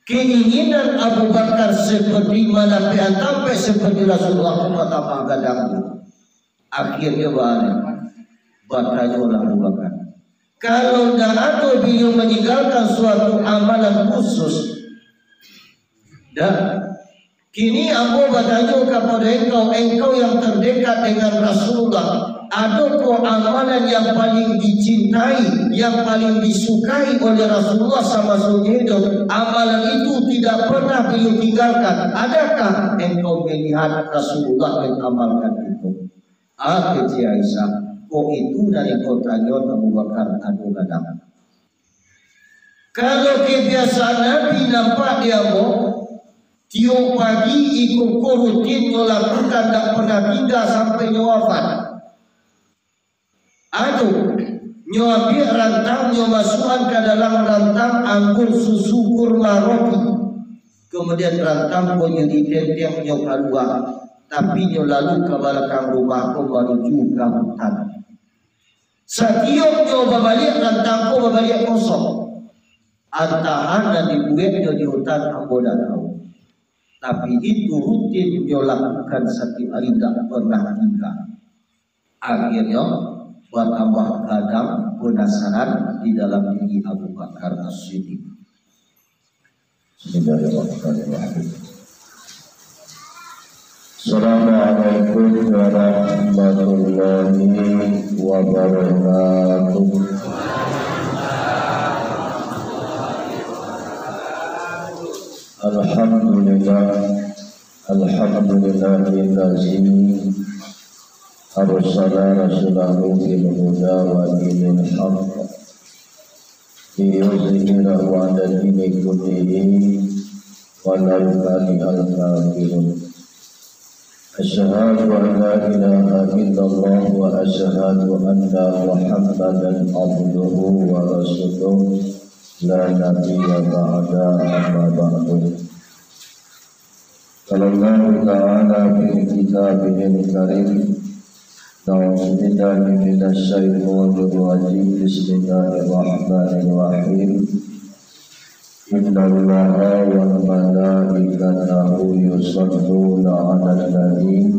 keinginan Abu Bakar seperti mana sampai seperti Rasulullah kata pagadang. Akhirnya bertanya Abu Bakar, kalau dah atau beliau meninggalkan suatu amalan khusus, dah kini aku bertanya kepada engkau yang terdekat dengan Rasulullah, adakah amalan yang paling dicintai, yang paling disukai oleh Rasulullah sama hidup? Amalan itu tidak pernah beliau tinggalkan. Adakah engkau melihat Rasulullah mengamalkan itu? Kata Aisyah, itu dari pertanyaan Abu Bakar adu-gadang. Kalau kebiasaan Nabi nampak dia tiap pagi ikut rutin melakukan, tak pernah tinggal sampai wafat. Nyambil rantang, masukkan ke dalam rantang anggur, susu, kurma, roti. Kemudian rantang jadi tenteng keluar, tapi lalu ke belakang rumah menuju ke hutan. Setiap balik rantang balik kosong. Antahan dan dibuatnya di hutan aku dah tahu. Tapi itu rutin dia lakukan setiap hari, tak pernah tinggal. Akhirnya bertambah kadang penasaran di dalam diri Abu Bakar As-Siddiq. Bismillahirrahmanirrahim. Assalamualaikum warahmatullahi wabarakatuh. Alhamdulillahillazi arsala rasulahu bil huda wa dinil haqq liyuzhirahu 'ala dini kullihi walau karihal kafirun. Asyhadu an la ilaha illallah wa asyhadu anna Muhammadan abduhu wa rasuluh la nabiyya ba'da amma ba'du. Qala Allah ta'ala fi kitabihil karim, na'udzu billahi minasy syaithanir rajim. Bismillahirrahmanirrahim. Innallaha wa malaikatahu yusholluna 'alan nabi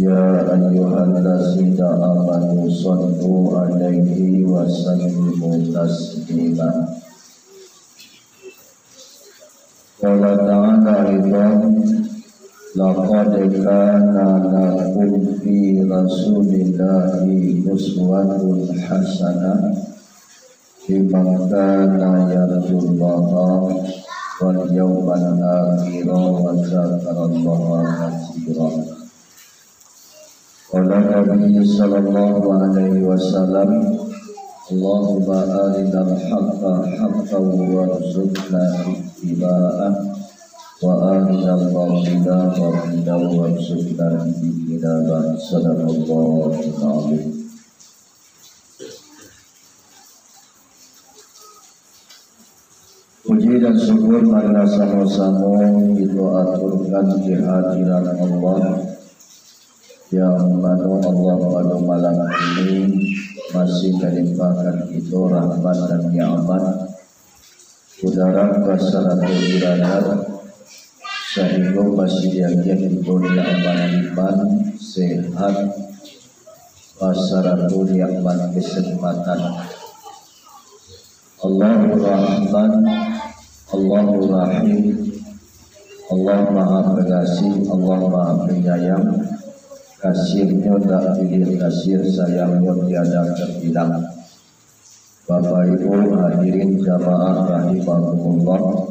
ya ayyuhallazina amanu shallu 'alaihi wa sallimu taslima. Qala ta'ala aidan, laqad kana lakum fi rasulillahi uswatun hasanah liman kana yarjullaha wal yawmal akhir wa dzakarallaha katsiran. Qala Nabi sallallahu alaihi wasallam, Allahumma arinal haqqa haqqan warzuqna ittiba'ah wa arinal batila batilan warzuqna ijtinabah. Sadaqallahu a'lam. Puji dan syukur marilah sama-sama kita aturkan di hadirat Allah, yang mana Allah pada malam ini masih melimpahkan kita rahmat dan nikmat, udara basaratul iradat, sehingga masih yakin diberi amal iman, sehat, basaratul nikmat kesempatan. Allahur Rahman, Allahur Rahim, Allah Maha Pengasih, Allah Maha Penyayang. Kasihnya tak pilih kasih, sayangnya tiada terbilang. Bapak Ibu hadirin jamaah rahimahumullah,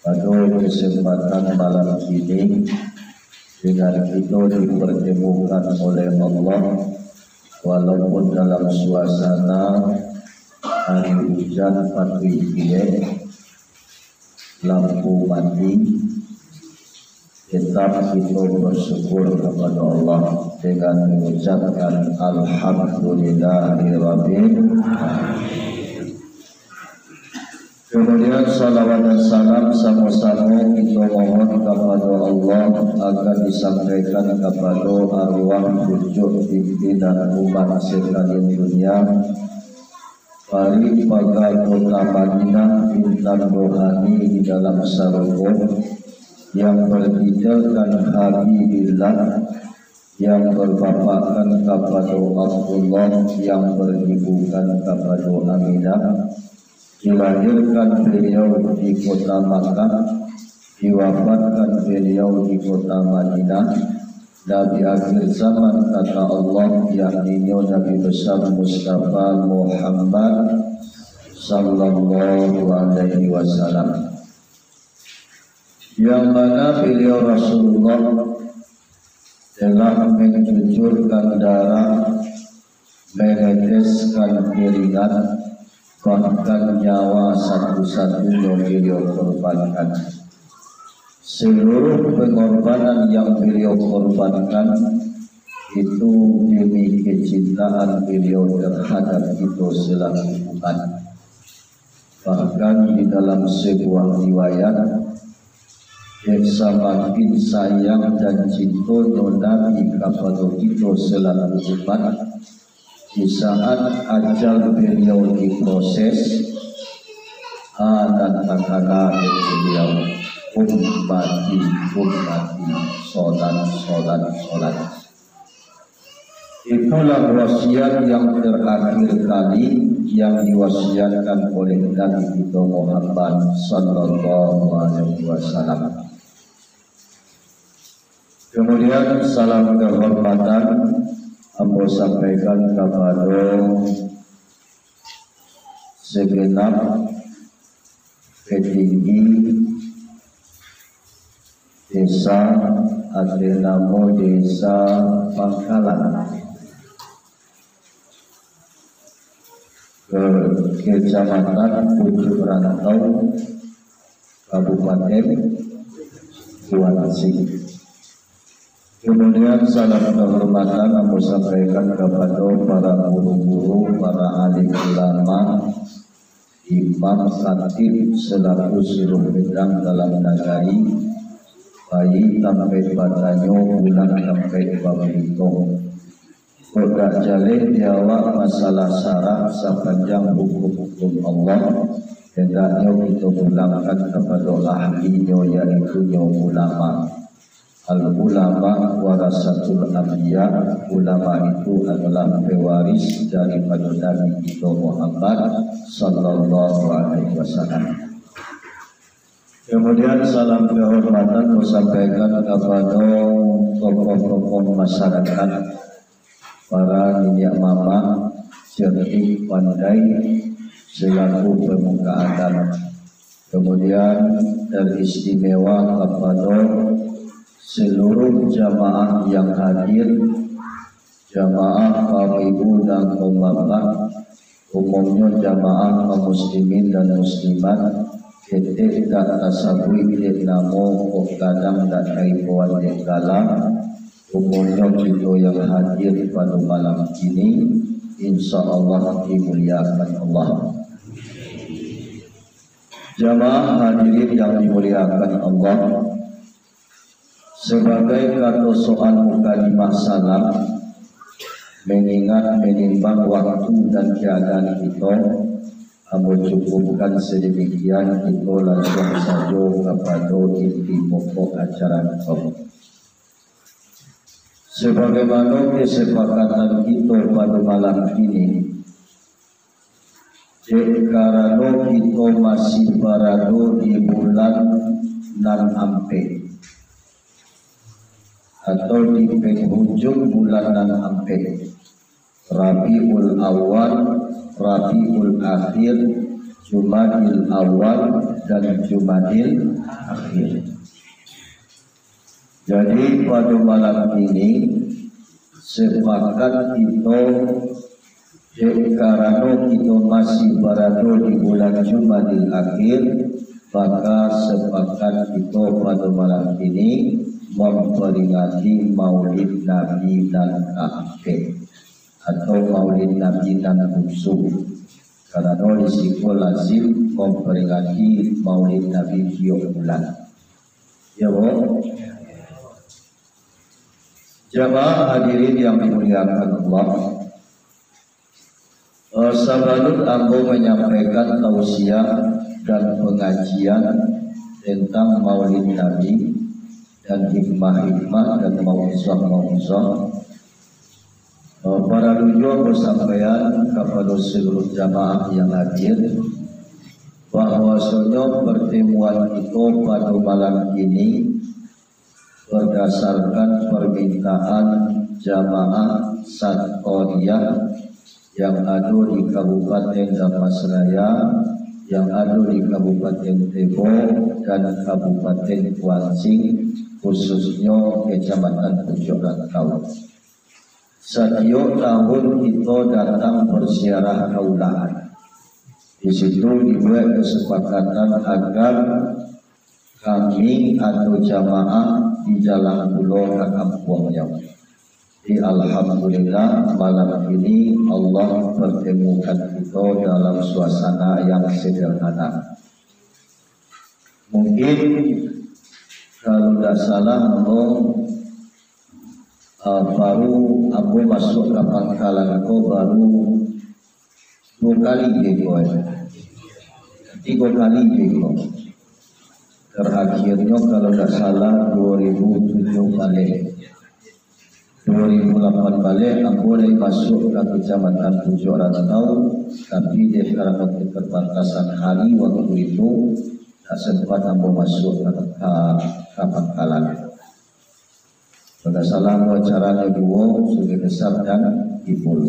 pada kesempatan malam ini dengan kita dipertemukan oleh Allah, walaupun dalam suasana hari hujan pagi ini, lampu mati, tetap kita bersyukur kepada Allah dengan mengucapkan alhamdulillahirabbil alamin. Kemudian salawat dan salam sama-sama kita mohon kepada Allah agar disampaikan kepada arwah pucuk pimpinan umat sekalian dunia, Mari pada kota Madinah bintang rohani di dalam saroko yang berhijrahkan Habibillah, yang berbapakan kepada Abdullah, yang beribukan kepada Aminah. Dilahirkan beliau di kota Makkah, diwafatkan beliau di kota Madinah. Nabi akhir zaman kata Allah, yakni Nabi besar Mustafa Muhammad sallallahu alaihi wasallam, yang mana beliau Rasulullah telah mencucurkan darah, meneteskan keringat, bahkan nyawa satu-satunya beliau korbankan. Seluruh pengorbanan yang beliau korbankan itu demi kecintaan beliau terhadap itu selaku Tuhan. Bahkan di dalam sebuah riwayat, semakin sayang dan cinta Nabi kepada kita selaku umat, di saat ajal beliau diproses, dan takana beliau ummati solat. Itulah wasiat yang terakhir kali yang diwasiatkan oleh Nabi kita Muhammad sallallahu alaihi wasallam. Kemudian salam kehormatan aku sampaikan kepada segenap petinggi desa Adrenamo Desa Pangkalan, Kecamatan Pucuk Rantau, Kabupaten Kuanasi. Kemudian salam kehormatan aku sampaikan kepada para guru-guru, para alim ulama, imam, khatib selaku seluruh bidang dalam nagari, bayi sampai badanyo, bulan sampai babitong. Kodak jalin jawab masalah syarat sepanjang hukum-hukum Allah, hendaknya kita pulangkan kepada ahlinya, yaitu ulama. Al-ulama warasatul anbiya, ulama itu adalah pewaris daripada Nabi kita Muhammad sallallahu alaihi wasallam. Kemudian salam kehormatan disampaikan kepada tokoh-tokoh masyarakat, para nenek mama, cerdik pandai selaku pemuka adat. Kemudian teristimewa kepada seluruh jamaah yang hadir, jamaah kaum ibu dan kaum bapak, umumnya jamaah kaum muslimin dan muslimat, ketik tak tasabui bilik namo kadang tak kaipuan yang dalam, umumnya kita yang hadir pada malam ini, insya Allah dimuliakan Allah. Jamaah hadirin yang dimuliakan Allah, sebagai kata soal mukadimah salam, mengingat menimbang waktu dan keadaan kita, aku cukupkan sedemikian, kita langsung saja kepada inti pokok acara kita. Sebagaimana kesepakatan kita pada malam ini, karena kita masih berada di bulan nan ampe, atau di penghujung bulan nan ampe, Rabiul Awal, Rabiul Akhir, Jumadil Awal dan Jumadil Akhir. Jadi pada malam ini sepakat kita, karena kita masih berada di bulan Jumadil Akhir, maka sepakat kita pada malam ini memperingati Maulid Nabi dan Akhir atau Maulid Nabi dan Khusus. Karena risiko lazim memperingati Maulid Nabi tiap bulan. Ya Bu. Jamaah hadirin yang dimuliakan Allah, Sabanut ambo menyampaikan tausiah dan pengajian tentang Maulid Nabi dan hikmah-hikmah dan mauizah-mauizah. Para tujuan bersampaian kepada seluruh jamaah yang hadir bahwasanya pertemuan itu pada malam ini berdasarkan permintaan jamaah Satqoriyah yang ada di Kabupaten Damastraya, yang ada di Kabupaten Tebo dan Kabupaten Kuansing, khususnya Kecamatan Pucuk Rantau. Setiap tahun kita datang berziarah kaulaan. Di situ dibuat kesepakatan agar kami atau jamaah di Jalan Pulau ke kampungnya. Alhamdulillah malam ini Allah pertemukan kita dalam suasana yang sederhana. Mungkin kalau tidak salah baru aku masuk ke Pangkalan ko baru 2 kali bego, 3 kali bego. Terakhirnya kalau tidak salah 2007 balik. 2008 balik aku mulai masuk ke Kecamatan Pucuk Rantau, tapi dia karena keterbatasan hari waktu itu tak sempat aku masuk ke Pangkalan. Pada salah acaranya 2 Sungai Besar dan Ipul.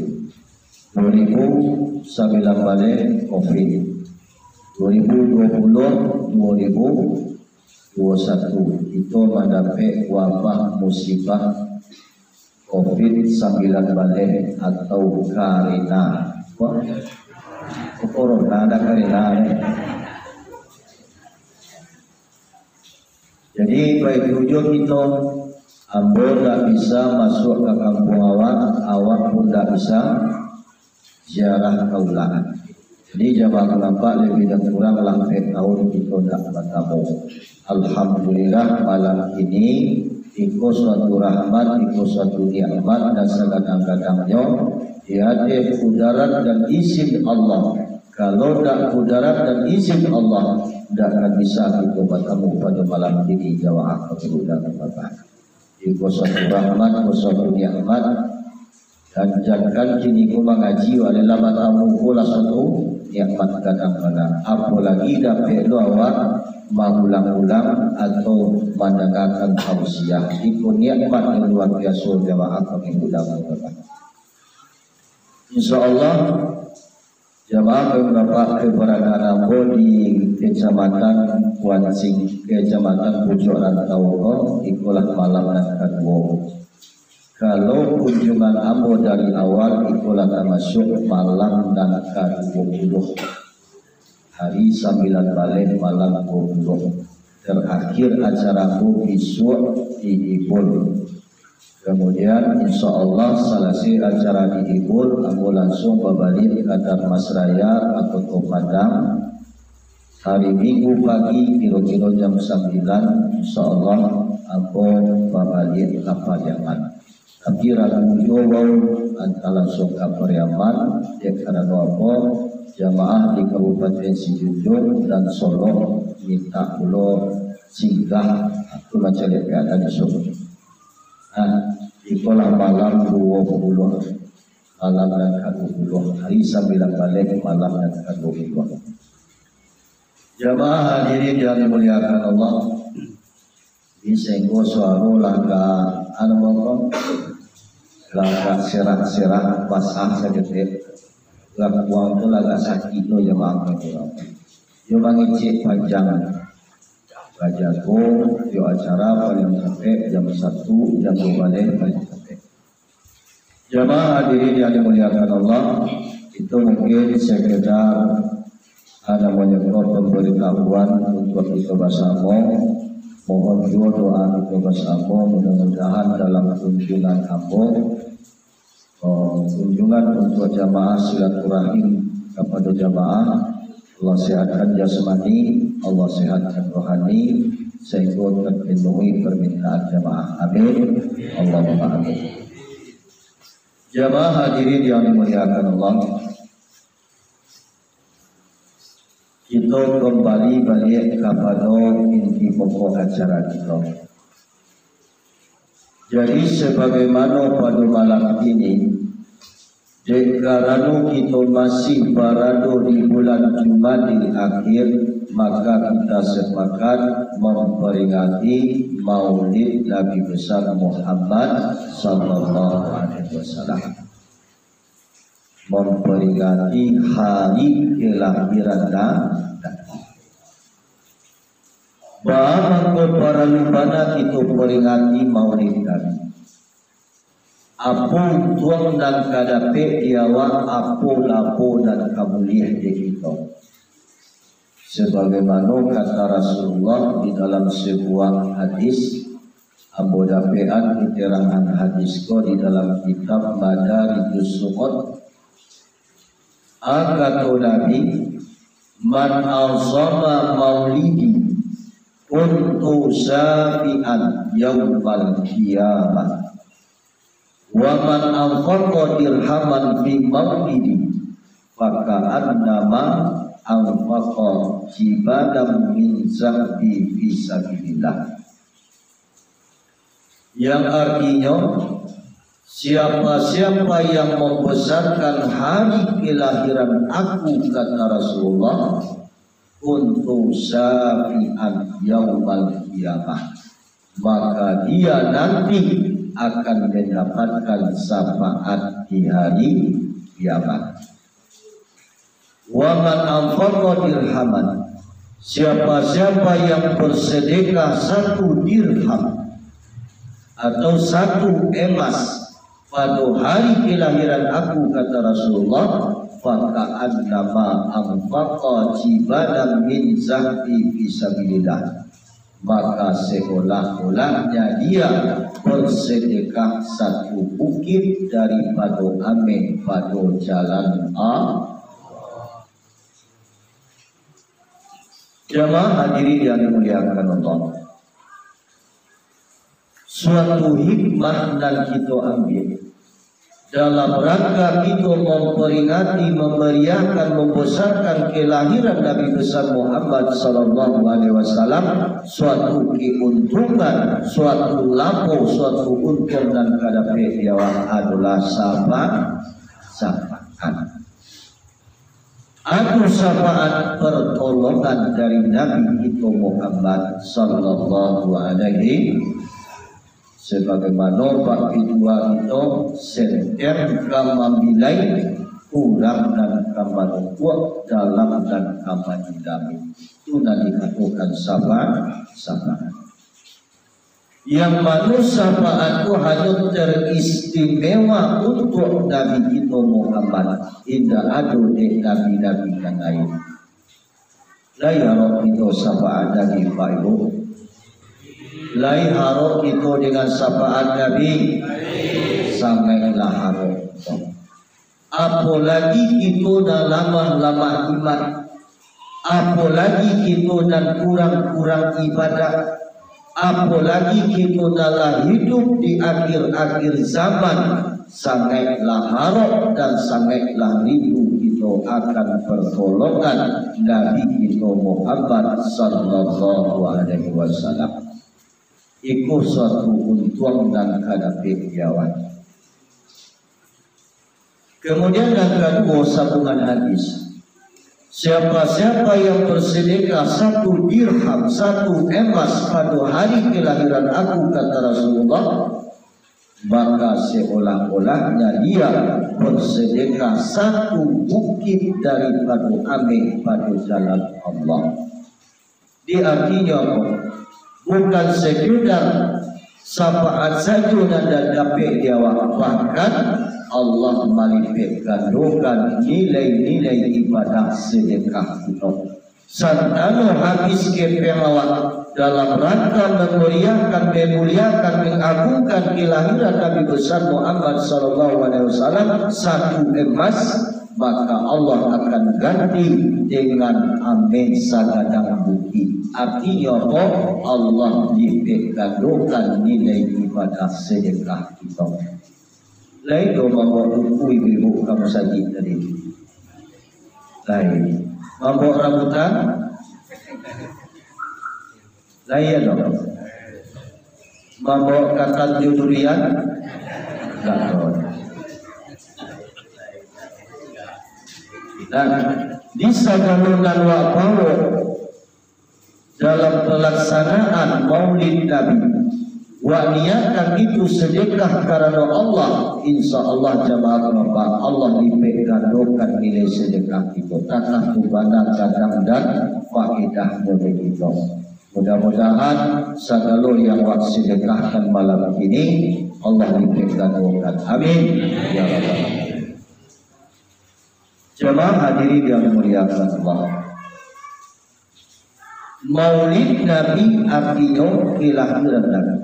2009 balik COVID, 2020 2021 itu mendapat wabah musibah COVID-19 balik atau karina. Corona ada karina. Jadi baik tujuan kita, ambo tak bisa masuk ke kampung awak pun tak bisa ziarah kaulaan. Jadi jamaah nampak lebih dan kurang lampai tahun kita tak bertemu. Alhamdulillah malam ini ikut suatu rahmat, ikut suatu nikmat dan sekadang-kadangnya tiada kudarat dan izin Allah. Kalau tak kudarat dan izin Allah, tidak akan bisa kita bertemu pada malam ini. Jamaah kemudian Bapak. Ikut suatu rahmat, ikut suatu nikmat, dan jangan kini ku mengaji adalah bertemu pula suatu nikmat kadang-kadang. Apalagi dapat awak mengulang-ulang atau mendengarkan tausiah. Itu nikmat yang luar biasa jamaah kami mudah-mudahan. InsyaAllah jamaah beberapa keberadaan ambo di Kecamatan Kuansing, Kecamatan Pucuk Rantau, ikulah malam dan kedua. Kalau kunjungan ambo dari awal ikulah termasuk malam dan ke-20. Hari 9 balik malam 20. Terakhir acaraku besok di Ibul. Kemudian insya Allah selesai acara di Ibul, aku langsung berbalik ke Damastraya atau ke Padang. Hari Minggu pagi kira-kira jam 9 insya Allah aku berbalik ke Padiaman. Tapi ragu jauh antara langsung ke Pariaman, karena apa? Jamaah di Kabupaten Sijunjung dan Solo minta pulau singgah aku macam keadaan esok. Di kolam malam 20 malam dan ke-20 hari 9 balik malam dan ke-20. Jamaah hadirin yang dimuliakan Allah, disenggo suara langkah langkah serak-serak basah sedikit. Lagu buang tu laga sakit tu jemaah kita. Dia mengicik panjang. Bajago, dia acara paling sampai jam 1, jam 2 balik paling sampai. Jemaah hadirin yang dimuliakan Allah, itu mungkin sekedar ada banyak pemberitahuan untuk kita bersama. Mohon doa kita bersama, mudah-mudahan dalam kunjungan ambo. Kunjungan untuk jamaah silaturahim kepada jamaah, Allah sehatkan jasmani, Allah sehatkan rohani, sehingga terpenuhi permintaan jamaah. Amin. Allahumma amin. Jamaah hadirin yang dimuliakan Allah, Kita kembali balik kepada inti pokok acara kita. Jadi sebagaimana pada malam ini, karena kita masih berada di bulan Jumadil Akhir, maka kita sepakat memperingati Maulid Nabi besar Muhammad sallallahu alaihi wasallam, memperingati hari kelahiran bahwa para lubana kita peringati Maulid Nabi. Apu tuang dan kadape diawa apu lapo dan kamuliah di kita. Sebagaimana kata Rasulullah di dalam sebuah hadis, Abu Dapean keterangan hadis ko di dalam kitab Madarijus Su'ud. Kata Nabi, man azama maulidi kuntu syafi'an yawmal qiyamah. Wa man anfaqa dirhaman fi maulidi faka'annama anfaqa jibadam min zahabi fi sabilillah. Yang artinya siapa-siapa yang membesarkan hari kelahiran aku, kata Rasulullah, untuk syafi'an yaumal qiyamah, maka dia nanti akan mendapatkan syafaat di hari kiamat. Wa man anfaqa dirhaman, siapa-siapa yang bersedekah 1 dirham atau 1 emas pada hari kelahiran aku, kata Rasulullah, faka'annama anfaqa jibadan min zahabi fisabilillah, maka seolah-olahnya dia bersedekah 1 bukit daripada amin pada jalan Allah. Jemaah hadirin yang dimuliakan Allah, suatu hikmah dan kita ambil dalam rangka kita memperingati, memeriahkan, membesarkan kelahiran Nabi besar Muhammad sallallahu alaihi wasallam, suatu keuntungan, suatu lapo, suatu untung dan kadape diawan adalah syafaat. Aku syafaat pertolongan dari Nabi kita Muhammad sallallahu alaihi wasallam. Sebagaimana Pak Kedua itu setiap kamamilai kurang dan kaman kuat dalam dan kaman dami itu nanti dikatakan syafaat. Yang mana syafaat itu hanya teristimewa untuk Nabi kita Muhammad, tidak ada di nabi-nabi yang lain. Layar itu syafaat dari Pak Ibu. Lain harap kita dengan syafaat Nabi, sangatlah harap. Apalagi kita dah lama-lama iman, apalagi kita dan kurang-kurang ibadah, apalagi kita dalam hidup di akhir-akhir zaman, sangatlah harap dan sangatlah rindu kita akan pertolongan Nabi kita Muhammad sallallahu alaihi wasallam. Ikut suatu untung dan kadape diawan. Kemudian yang kedua, sambungan hadis, siapa-siapa yang bersedekah 1 dirham, 1 emas pada hari kelahiran aku, kata Rasulullah, maka seolah-olahnya dia bersedekah 1 bukit daripada amin pada jalan Allah. Di artinya apa? Bukan sekedar syafaat saja dan dapat diawak, bahkan Allah melipatkan nilai-nilai ibadah sedekah kita. Santano habis kepengawak dalam rangka memuliakan, mengagungkan kelahiran Nabi besar Muhammad sallallahu alaihi wasallam 1 emas, maka Allah akan ganti dengan amin sagadang bukti. Artinya apa? Allah lipatkan nilai ibadah sedekah kita. Lain dong bawa buku ibu kamu saja tadi. Lain. Mabok rambutan? Lain dong. Mabok katan durian? Enggak dong. Dan di sagalunan wakbawo dalam pelaksanaan Maulid Nabi, wa niatkan itu sedekah karena Allah, insya Allah jamaah Bapak, Allah dipegandokan nilai sedekah itu tanah kubana kadang dan faedah dari itu. Mudah-mudahan segala yang wak sedekahkan malam ini Allah dipegandokan. Amin ya rabbal alamin. Jemaah hadirin yang muliakan Allah, Maulid Nabi artinya kelahiran Nabi.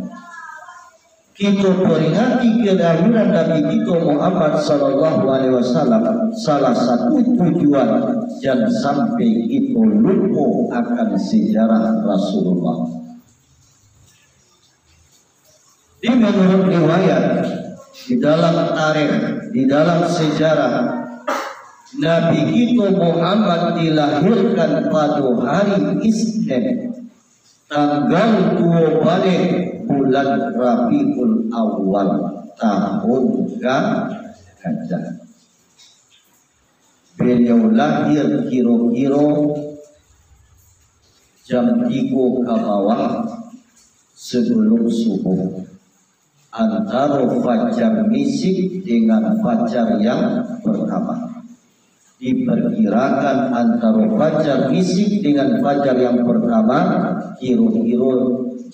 Kita peringati kelahiran Nabi kita Muhammad sallallahu alaihi wasallam. Salah satu tujuan jangan sampai kita lupa akan sejarah Rasulullah. Di menurut riwayat, di dalam tarikh, di dalam sejarah, Nabi kita Muhammad dilahirkan pada hari Isnin tanggal 2 balik bulan Rabiul Awal tahun Gajah. Beliau lahir kira-kira jam 3 ke bawah sebelum subuh, antara fajar misik dengan fajar yang pertama. Diperkirakan antara fajar misik dengan fajar yang pertama kira-kira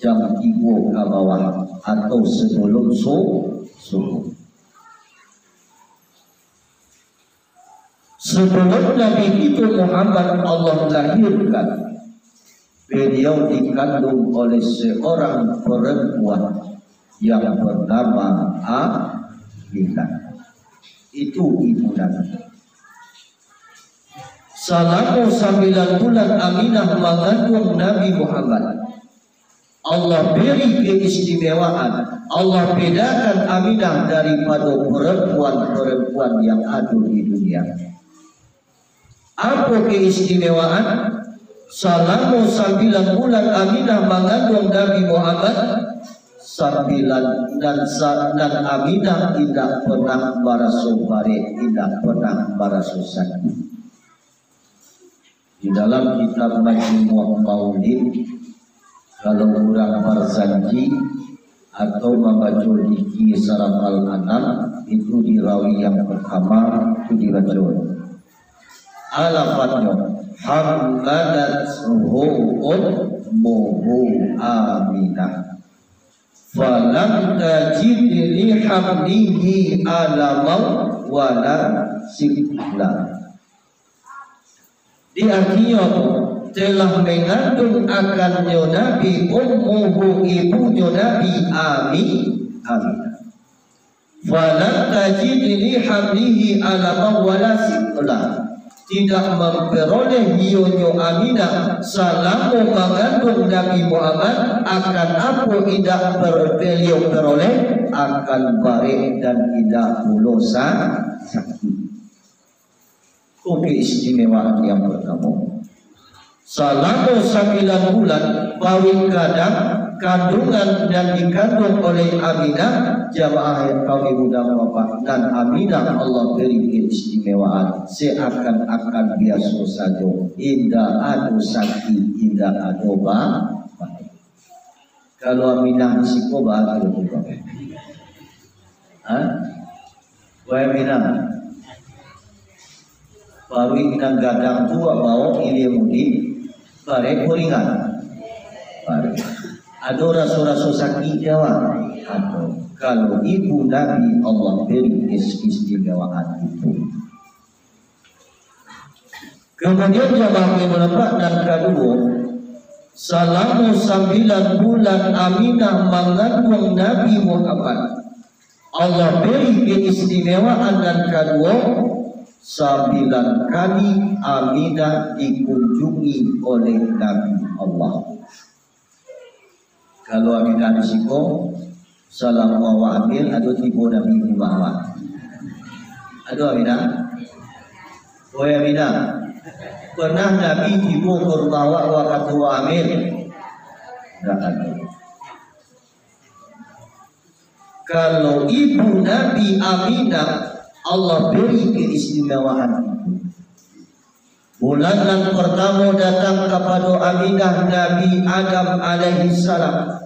jam 3 ke bawah atau sebelum subuh. Sebelum Nabi kita Muhammad Allah lahirkan, beliau dikandung oleh seorang perempuan yang bernama Aminah. Itu ibu Nabi. Selama 9 bulan Aminah mengandung Nabi Muhammad. Allah beri keistimewaan. Allah bedakan Aminah daripada perempuan-perempuan yang ada di dunia. Apa keistimewaan? Selama 9 bulan Aminah mengandung Nabi Muhammad, 9 dan Aminah tidak pernah barasu bare, tidak pernah barasu sakit. Di dalam kitab Majmu' Maulid, kalau orang berjanji atau membaca di Surat Al-An'am, itu di rawi yang pertama itu dibaca alafatnya Hamdadat ummuhu Aminah falam tajid li hamlihi alamau wala sikla. Di artinya telah mengandung akannya Nabi ummuhu ibunya Nabi Aminah. Falam tajid li hamlihi alaman wala sikla. Tidak memperoleh hionya Aminah selama mengandung Nabi Muhammad akan apa tidak beliau peroleh akan baik dan tidak pula sakit. Keistimewaan yang pertama, selama 9 bulan bawin kadang kandungan dan dikandung oleh Aminah, jamaah yang kaum ibu dan bapak, dan Aminah Allah beri keistimewaan seakan-akan biasa saja, tidak ada sakit, tidak ada baik. Kalau Aminah risiko bahagia juga. Wahai Aminah, baru inang gadang tua bawa ilmu di bare kuringan. Ada rasul-rasul sakit Jawa. Kalau ibu Nabi Allah beri keistimewaan itu. Kemudian jamaah menempat dan kedua, selama 9 bulan Aminah mengandung Nabi Muhammad, Allah beri keistimewaan dan kedua, 9 kali Aminah dikunjungi oleh Nabi Allah. Kalau Aminah risiko salam wa amil ada tipu Nabi Muhammad. Aduh Aminah. Oh Aminah. Pernah Nabi ibu kurmawa waktu hamil? Tidak ada. Kalau ibu Nabi Aminah, Allah beri keistimewaan itu. Bulan yang pertama datang kepada Aminah Nabi Adam alaihi salam.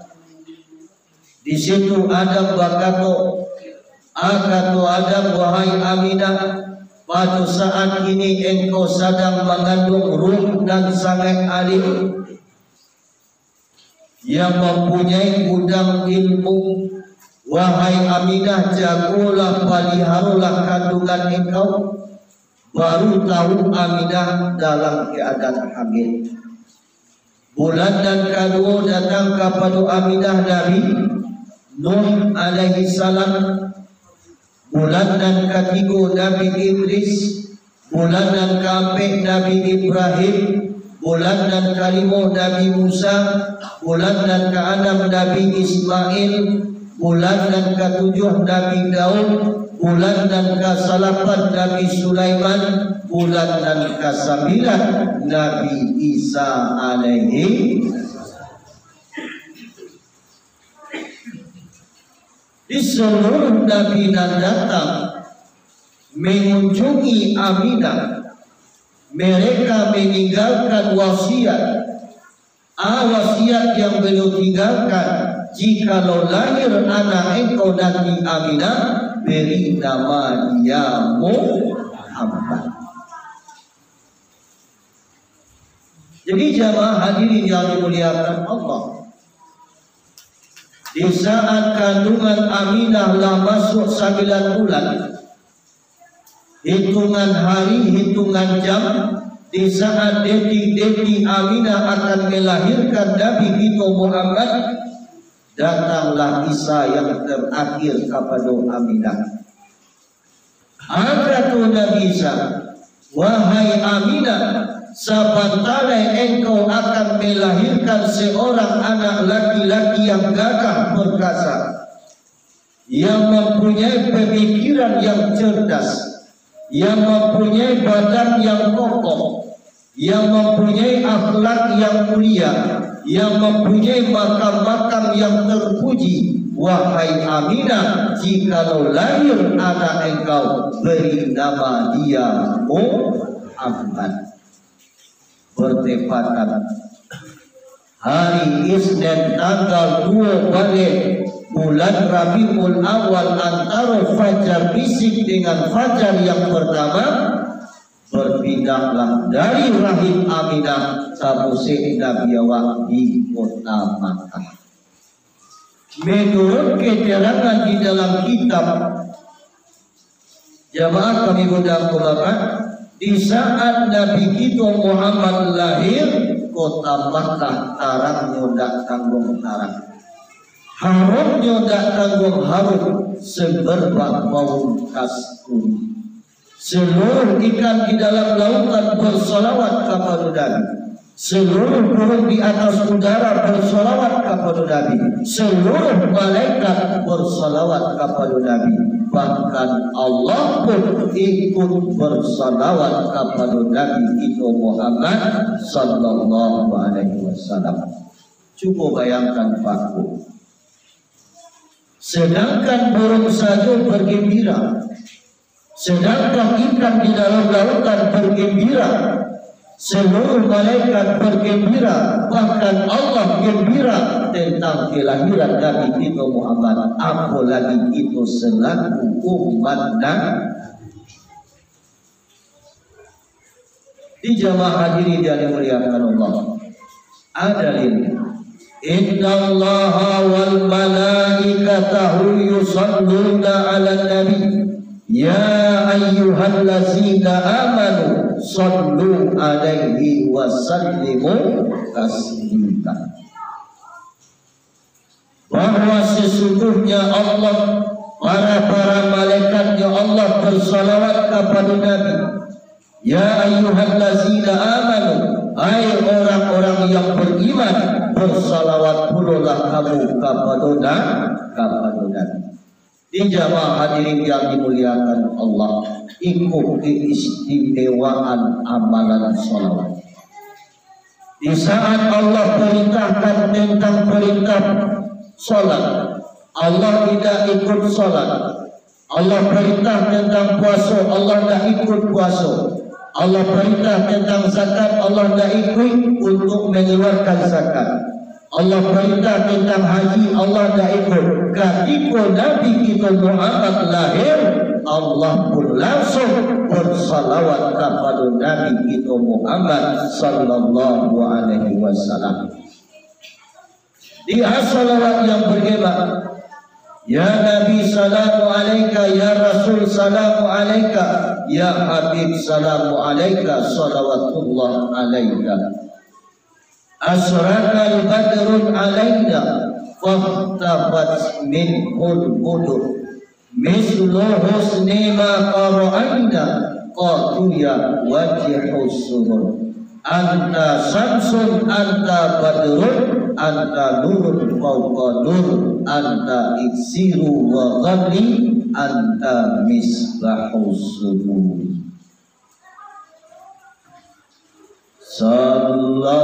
Di situ Adam berkata, Adam, wahai Aminah, pada saat ini engkau sedang mengandung ruh dan sangat alim yang mempunyai gudang ilmu. Wahai Aminah, jagalah, peliharalah kandungan engkau. Baru tahu Aminah dalam keadaan hamil. Bulan dan kedua datang kepada Aminah Nabi Nuh alaihi salam. Bulan dan ketiga Nabi Idris. Bulan dan keempat Nabi Ibrahim. Bulan dan kelima Nabi Musa. Bulan dan keenam Nabi Ismail. Bulan dan ketujuh Nabi Daud. Bulan dan ke-8 Nabi Sulaiman. Bulan dan ke-9 Nabi Isa alaihi. Di seluruh Nabi yang datang mengunjungi Aminah, mereka meninggalkan wasiat. Wasiat yang beliau tinggalkan, jikalau lahir anak engkau nanti Aminah, beri nama dia Muhammad. Jadi jamaah hadirin yang dimuliakan Allah, di saat kandungan Aminah lah masuk 9 bulan, hitungan hari, hitungan jam, di saat detik-detik Aminah akan melahirkan Nabi kita Muhammad, datanglah Isa yang terakhir kepada Aminah. Kata Nabi Isa, wahai Aminah, sebentar engkau akan melahirkan seorang anak laki-laki yang gagah perkasa, yang mempunyai pemikiran yang cerdas, yang mempunyai badan yang kokoh, yang mempunyai akhlak yang mulia, yang mempunyai makam-makam yang terpuji. Wahai Aminah, jikalau lahir anak engkau, beri nama dia Muhammad. Bertepatan hari Isnin tanggal 2 balik bulan Rabiul Awal, antara fajar bisik dengan fajar yang pertama, berpindahlah dari rahim Aminah sabusik Nabi awak di kota Makkah. Menurut keterangan di dalam kitab, jamaah kami mudah-mudahan, di saat Nabi kita Muhammad lahir, kota Makkah tarangnya dak tanggung tarang, harumnya dak tanggung harum, semerbak bau kasturi. Seluruh ikan di dalam lautan bersolawat kepada Nabi. Seluruh burung di atas udara bersolawat kepada Nabi. Seluruh malaikat bersolawat kepada Nabi. Bahkan Allah pun ikut bersolawat kepada Nabi kita Muhammad sallallahu alaihi wasallam. Cuba bayangkan Pak. Sedangkan burung saja bergembira, sedangkan ikan di dalam lautan bergembira, seluruh malaikat bergembira, bahkan Allah gembira tentang kelahiran Nabi kita Muhammad, apalagi itu selaku umat Nabi. Di jamaah hadirin yang dimuliakan Allah, ada lilin. Inna Allaha wal malaikatahu yusalluna ala nabi ya ayyuhallazina amanu sallu alaihi wa sallimu taslima. Bahwa sesungguhnya Allah, para malaikatnya Allah bersalawat kepada Nabi. Ya ayyuhallazina amanu, hai orang-orang yang beriman, bersalawat pululah kamu kepada Nabi. Di jamaah hadirin yang dimuliakan Allah, ikut keistimewaan amalan sholawat. Di saat Allah perintahkan tentang perintah sholat, Allah tidak ikut sholat. Allah perintah tentang puasa, Allah tidak ikut puasa. Allah perintah tentang zakat, Allah tidak ikut untuk mengeluarkan zakat. Allah perintah tentang haji, Allah tidak ikut. Ketika Nabi kita Muhammad lahir, Allah pun langsung bersalawat kepada Nabi kita Muhammad sallallahu alaihi wasallam. Di salawat yang bergema, ya Nabi salamu alaika, ya Rasul salamu alaika, ya Habib salamu alaika, salawatullah alaika. Asrakal badrun alaina, fahtabat minhul budur, mislu husni ma qara'aina, qatuya wajhus surur. Anta samsun, anta badrun, anta nurun fawqa nur, anta iksiru wa ghadli, anta misbahus sudur. Sallallahu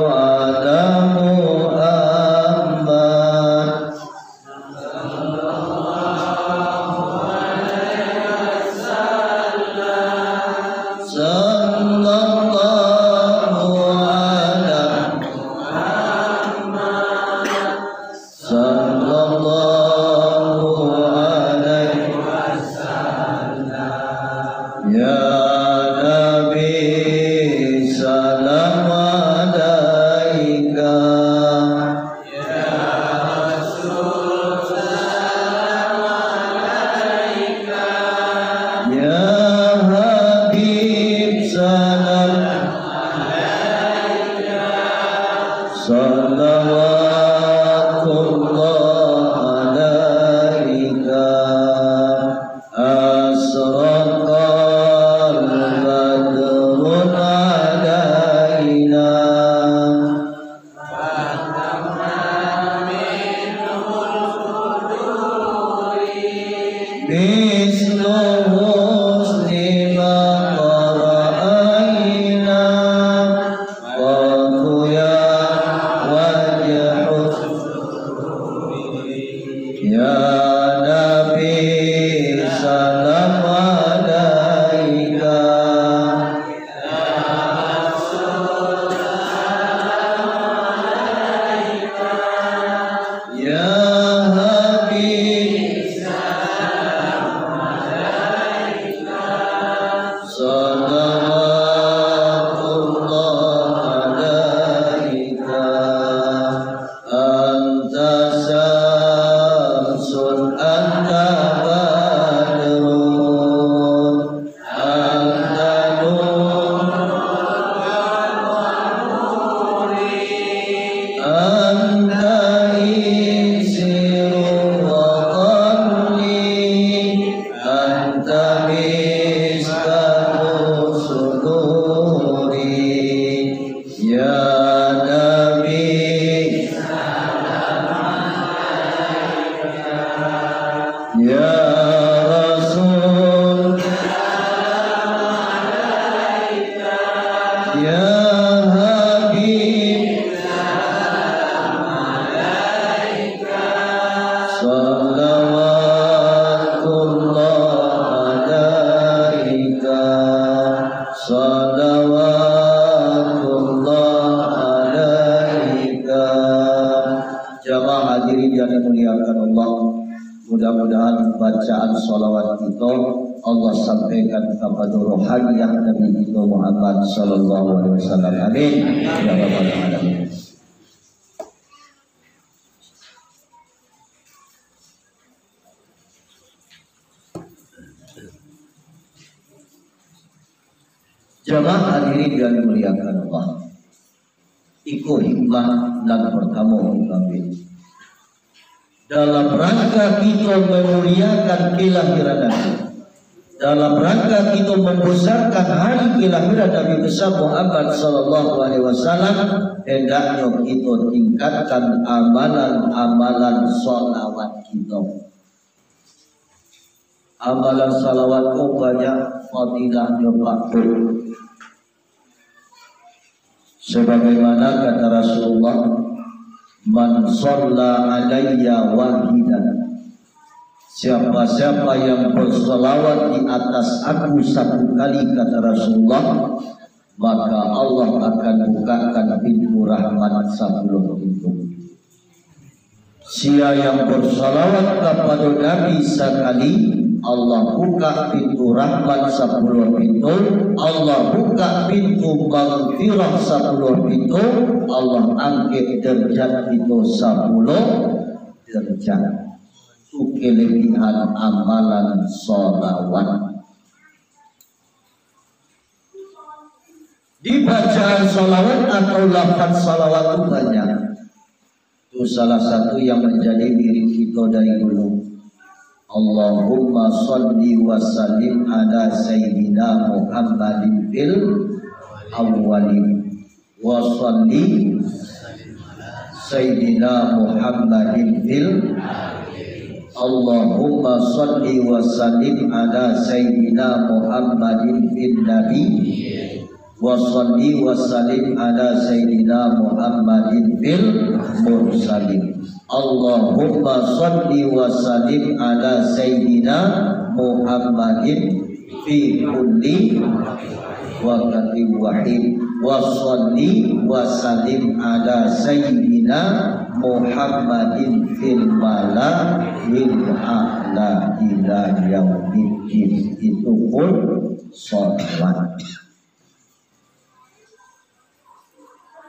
ala Muhammad. Mudah-mudahan bacaan sholawat kita Allah sampaikan kepada rohaniah Nabi kita Muhammad sallallahu alaihi wasallam. Amin ya rabbal alamin. Jamaah hadirin yang dimuliakan Allah, iku hikmah dan pertama kami dalam rangka kita memuliakan kelahiran Nabi. dalam rangka kita membesarkan hari kelahiran Nabi besar Muhammad sallallahu alaihi wasallam, hendaknya kita tingkatkan amalan-amalan sholawat kita. Amalan sholawat itu banyak fadilahnya Pak. Sebagaimana kata Rasulullah, man shalla alayya wahidan, siapa-siapa yang berselawat di atas aku satu kali, kata Rasulullah, maka Allah akan bukakan pintu rahmat 10 pintu. Siapa yang berselawat kepada Nabi sekali, Allah buka pintu rahmat 10 pintu, Allah buka pintu maghfirah 10 pintu, Allah angkat derajat itu 10 derajat. Itu kelebihan amalan sholawat. Di bacaan sholawat atau lafaz sholawat itu banyak. Itu salah satu yang menjadi diri kita dari dulu. Allahumma sholli wa sallim ala sayyidina Muhammadin fil awwalin wa sholli sayyidina Muhammadin fil Allahumma sholli wa sallim ala sayyidina Muhammadin fil nabi wa sholli wa sallim ala sayyidina Muhammadin fil mursalin. Allahumma sholli wa sallim ala sayyidina Muhammadin fi kulli waqtin wahid wa sholli wa sallim ala sayyidina Muhammadin fil mala'il a'la ila yaumiddin. Itu pun sholawat.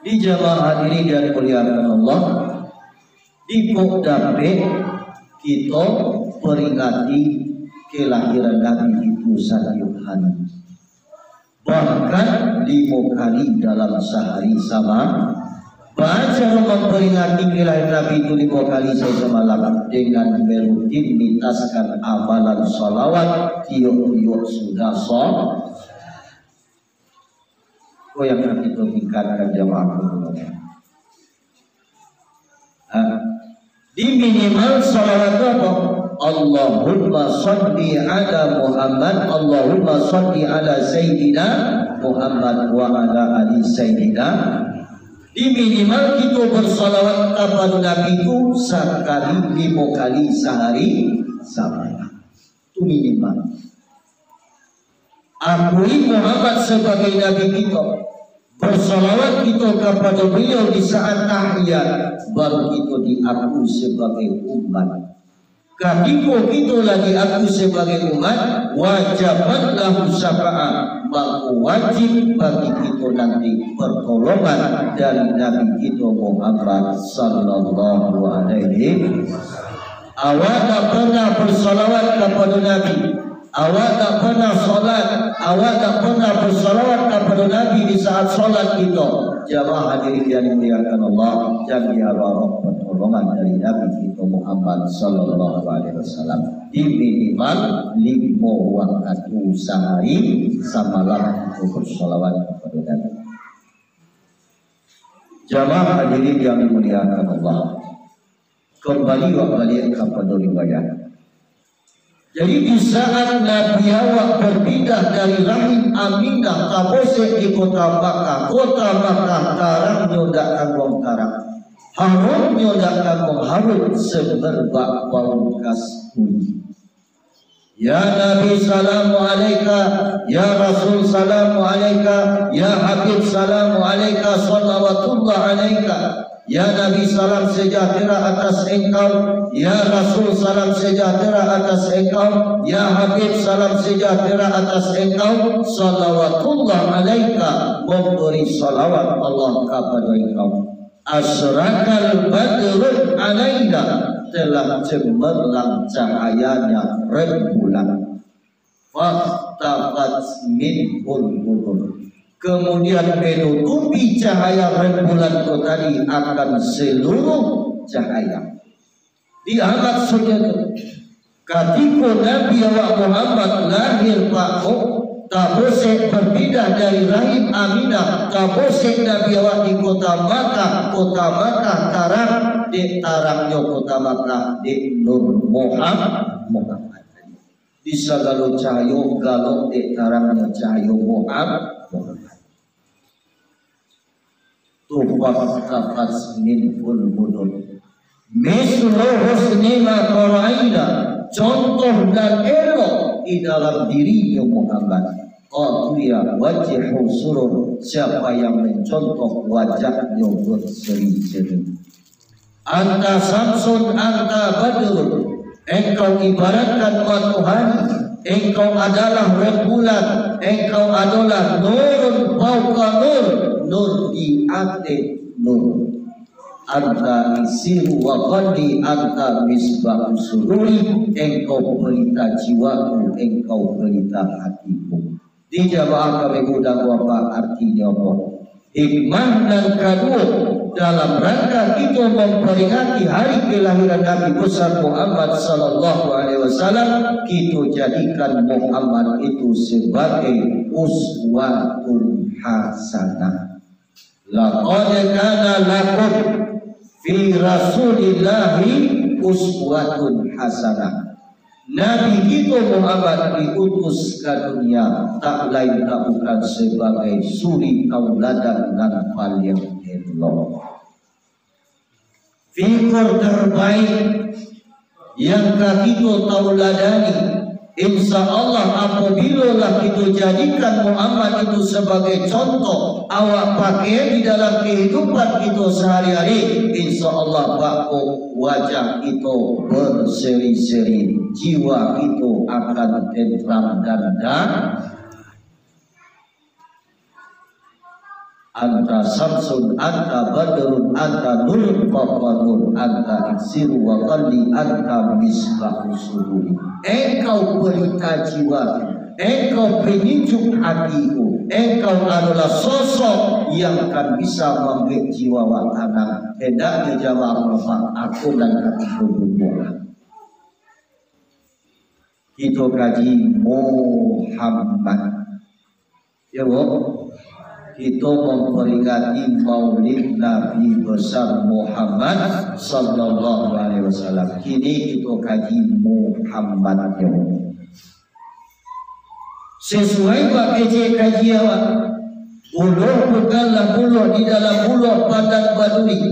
Di jamaah hadirin dan muliakan Allah, di Pokdape kita peringati kelahiran Nabi itu 1 hari, bahkan 5 kali dalam sehari sama. Baca memperingati kelahiran Nabi itu 5 kali semalam dengan merutinitaskan amalan sholawat tiap-tiap sudah sholat. Oh, yang akan kita tingkatkan jamaah di minimal sholawat apa? Allahumma sholli ala Muhammad, Allahumma sholli ala Sayyidina Muhammad wa ala ali Sayyidina. Di minimal kita bersalawat kepada Nabi itu sekali 5 kali sehari semalam. Itu minimal. Akui Muhammad sebagai Nabi kita, bersalawat kita kepada beliau di saat tahiyat, baru kita diakui sebagai umat. Ketika kita lagi aku sebagai umat, wajibat lahu syafa'ah, maka wajib bagi kita nanti pertolongan dari Nabi kita Muhammad sallallahu alaihi wasallam. Awak tak pernah bersalawat kepada Nabi, awak tak pernah solat, awak tak pernah bersalawat kepada Nabi di saat solat kita. Jamaah hadirin yang dimuliakan Allah, jangan diharap pertolongan dari Nabi kita Muhammad sallallahu alaihi wasallam. Di minimal 5 waktu sehari semalam untuk bersalawat kepada Nabi. Jamaah hadirin yang dimuliakan Allah, kembali kepada riwayat. Jadi di saat Nabi awak berpindah dari rahim Aminah kabose di kota Makkah tarang nyodak wong tarang, harum nyodak wong harut semerbak bau kasbuni. Ya Nabi salamu alaika, ya Rasul salamu alaika, ya Habib salamu alaika, salawatullah alaika. Ya Nabi salam sejahtera atas engkau, ya Rasul salam sejahtera atas engkau, ya Habib salam sejahtera atas engkau, salawatullah alaika, memberi salawat Allah kepada engkau. Asrakal badrun alaina, telah cemerlang cahayanya rembulan. Fahtafat minhul budur, kemudian menutupi cahaya rembulan itu tadi akan seluruh cahaya. Diangkat saudara, Ketika Nabi Muhammad lahir Pak tabosek berpindah dari rahim Aminah, tabosek Nabi awak di kota Makkah tarang di tarangnya kota Makkah di Nur Muhammad di segala cahaya galok di tarangnya cahaya Muhammad tufas tafas minful budul mislu husni ma qara'ina, contoh dan elok di dalam dirinya Muhammad. Qatiya wajhu surur, siapa yang mencontoh wajahnya berseri-seri. Anta samsun anta badrun, engkau ibaratkan matahari, engkau adalah rembulan, engkau adalah nurun fauqa nur, nur di atas nur. Anta isiru wa qalbi, anta misbah sururi, engkau pelita jiwaku, engkau pelita hatiku. Di jamaah kami mudah apa artinya apa? Hikmah dan kedua dalam rangka kita memperingati hari kelahiran Nabi besar Muhammad sallallahu alaihi wasallam, kita jadikan Muhammad itu sebagai uswatun hasanah. Laqad kana lakum fi rasulillahi uswatun hasanah. Nabi kita Muhammad diutus ke dunia tak lain tak bukan sebagai suri tauladan dan paling elok. Figur terbaik yang kita tauladani, insya Allah apabila lah kita jadikan Muhammad itu sebagai contoh awak pakai di dalam kehidupan kita sehari-hari, insya Allah bakal wajah itu berseri-seri, jiwa itu akan tentram dan anta samsun, anta badrun, anta nur fafanur, anta iksiru wa qalli, anta misbah sururi. Engkau pelita jiwa, engkau penyejuk hatiku, engkau adalah sosok yang akan bisa membuat jiwa wa anak. Hendaknya jawab merupakan aku dan hatiku berdua. Kita kaji Muhammad, ya bu, kita memperingati Maulid Nabi besar Muhammad sallallahu alaihi wasallam. Kini kita kaji Muhammad, ya bu. Sesuai pakai kaji awak, buluh bukanlah buluh di dalam buluh badan baduri,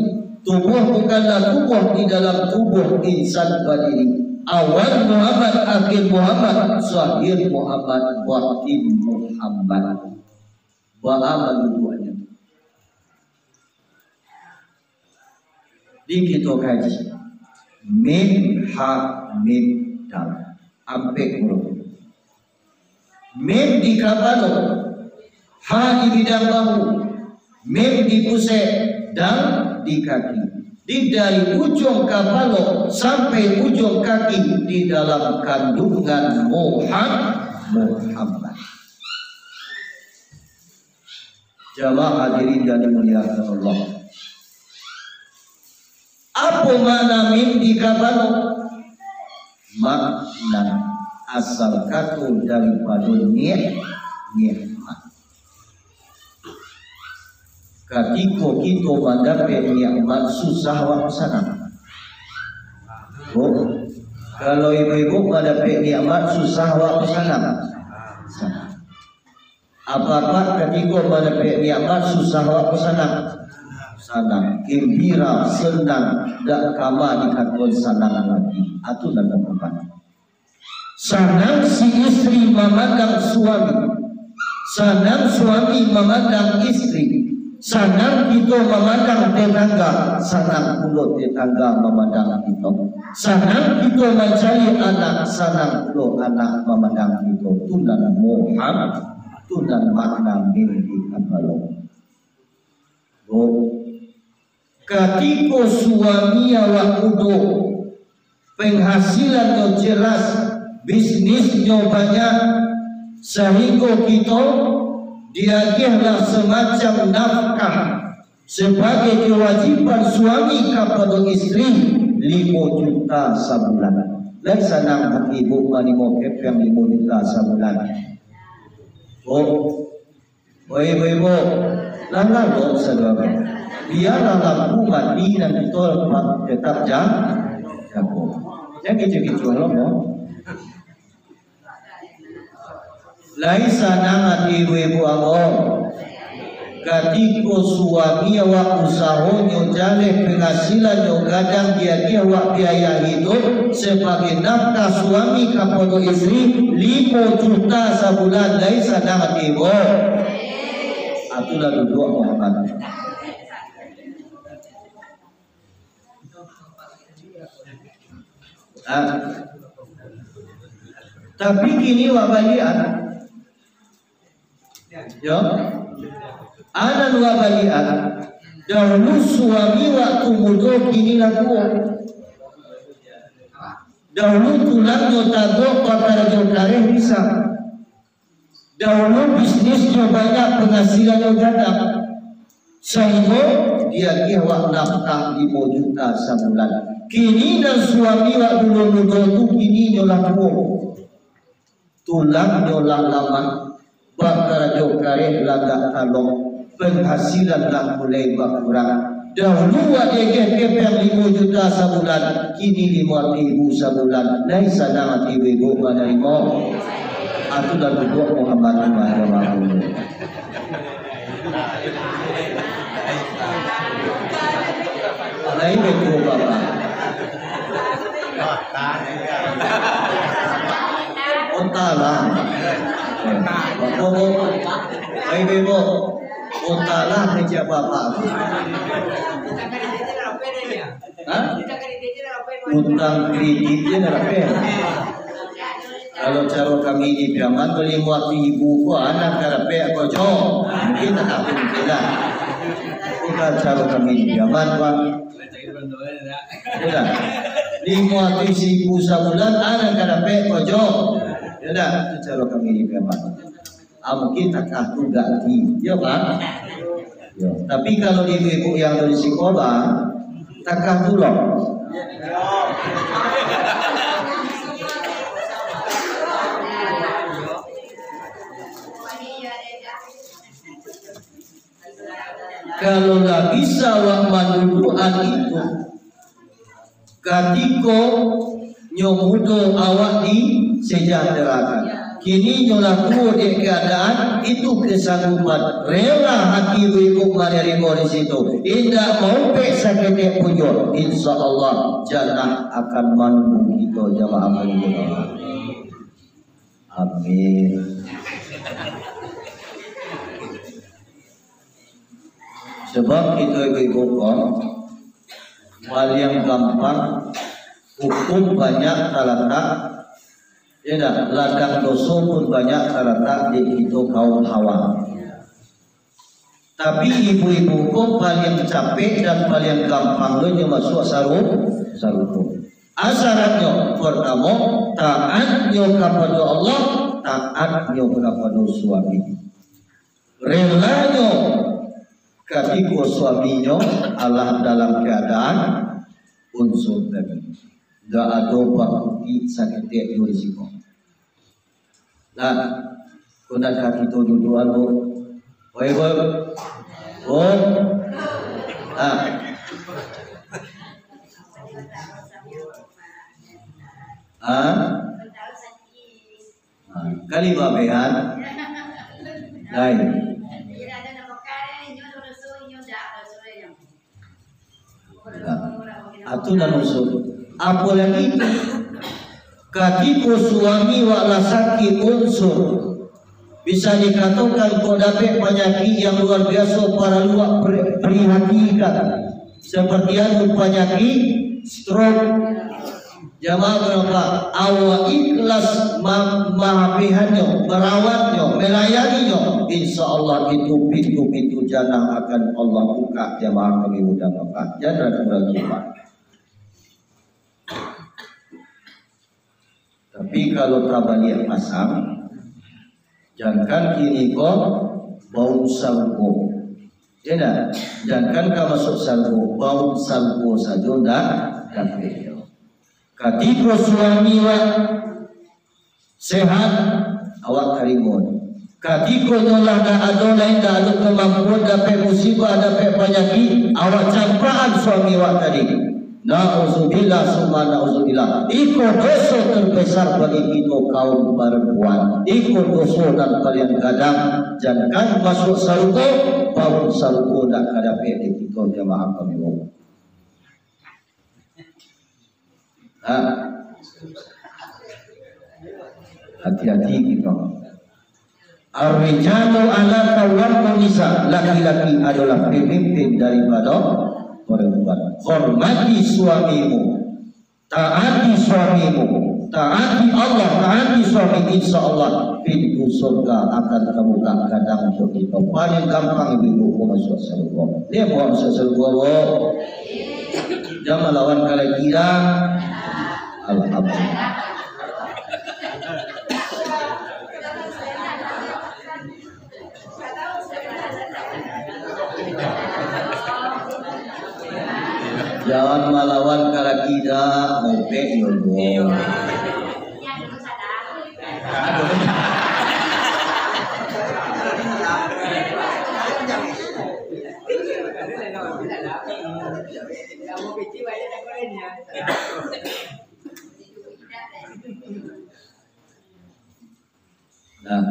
tubuh bukanlah tubuh di dalam tubuh insan badiri. Awal Muhammad, akhir Muhammad, zahir Muhammad, batin Muhammad. Wa amal duanya. Di kita kaji min ha min dal ampe huruf. Min di kapalo, ha di bidang bahu, min di pusat, dal di kaki. Di dari ujung kapalo sampai ujung kaki di dalam kandungan Muhammad. Jamaah hadirin yang dimuliakan Allah. Apa makna min di kapalo? Makna asal kata daripada nikmat. Ketika kita mendapat nikmat susah waktu sana. Oh, kalau ibu-ibu mendapat nikmat susah waktu sana. Apakah ketika mendapat nikmat susah waktu sana? Sana, gembira, senang, tak kama dikatakan senang lagi. Itu dan apa? Senang si istri memandang suami, senang suami memandang istri. Senang kita memandang tetangga, senang pula tetangga memandang kita. Senang kita mencari anak, senang pula anak memandang kita. Tunan Muhammad, tunan makna milik Allah. Oh, ketika suami awak muda, penghasilannya jelas, bisnisnya banyak, sehingga kita diagihlah semacam nafkah sebagai kewajiban suami kepada istri 5 juta sebulan. dan senang ibu manimo yang 5 juta sebulan. Ibu, langgar dong saudara. Biarlah lampu mati dan itu tetap jago. Yang gitu-gitu loh. Laisa nangat ibu-ibu Allah. Katiko suami wa usahonyo jale penghasilan yo gadang dia wa biaya hidup sebagai nafkah suami kepada istri 5 juta sebulan. Laisa nangat ibu. Atulah duduk Muhammad. Tapi kini wabalian ya anan wabalian dahulu suami waktu muda kini laku dahulu tulangnya tagok pakar jokareh bisa dahulu bisnisnya banyak penghasilannya ganda sehingga dia kiawak nafkah 5 juta sebulan. Kini dan suami wak dulu-dulu itu kini nyolah tulang nyolah lama bakar jokareh lagak talong penghasilan lah mulai berkurang. Dahulu wak dia yang 5 juta sebulan kini 5.000 sebulan. Laisa nangat ibu menerima. Aku dah duduk Muhammad Muhammad. Lain betul bapa. Otalah. Bapak, ibu, otalah kerja bapa. Utang kreditnya berapa? Kalau cara kami di Piaman beli waktu ibu ko anak karape ako jo mungkin tak mungkin lah. Bukan cara kami di Piaman bang. Sudah. 5 ibu sebulan anak karape ako jo. Sudah itu cara kami di Piaman. Mungkin tak aku ganti, ya bang. Ya. Tapi kalau ibu yang dari sekolah tak dulu. Kalau nggak bisa wak manduduan itu katiko nyomudo awak di sejahterakan. Kini nyolaku di keadaan itu kesanggupan rela hati ibu menerima di situ. Tidak mau sakitnya pujo. Insya Allah jannah akan mandu kita jamaah Allah. Amin. Sebab itu ibu-ibu yang gampang hukum banyak terletak ya dah ladang dosa pun banyak terletak di itu kaum hawa. Tapi ibu-ibu paling capek dan paling gampang dia masuk sarup. Asarannya pertama taatnya kepada Allah, taatnya kepada suami. Relanya ketika suaminya Allah dalam keadaan unsur tadi. Tidak ada bukti sakit risiko. Nah, kuna kaki itu dua lo, kali babehan, lain. Atu dan usul. Apalagi ketika suami wala sakit unsur bisa dikatakan kau dapat penyakit yang luar biasa para luak prihatinkan seperti anu penyakit stroke. Jamaah berapa awak ikhlas mahapihannya, merawatnya, melayaninya, insya Allah itu pintu-pintu jannah akan Allah buka. Jamaah kami mudah bapak jangan ragu-ragu. Tapi kalau tabaliah pasang, jangan kini kok bau salpo, ya dah. Jangan kau masuk salpo, bau salpo saja dah dapat. Ketika suami wa sehat, awak karimun. Ketika nyolah dah ada lain dah ada kemampuan, dapat musibah, dapat penyakit, awak campaan suami wa tadi. Na'udzubillah summa na'udzubillah. Iko dosa terbesar bagi kita kaum perempuan. Iko dosa dan paling kadang jangan masuk surga, bau surga dan kadapi di kita jemaah kami. Hati-hati kita. Ar-rijalu ala qawwamun nisa. Laki-laki adalah pemimpin daripada perempuan. Hormati suamimu, taati suamimu, taati Allah, taati suami, insya Allah pintu surga akan terbuka kadang untuk kita. Paling gampang ibu masuk surga. Dia mau masuk surga, jangan lawan kalau kira. Alhamdulillah. Jangan melawan kalau tidak ngopek yobo. Nah,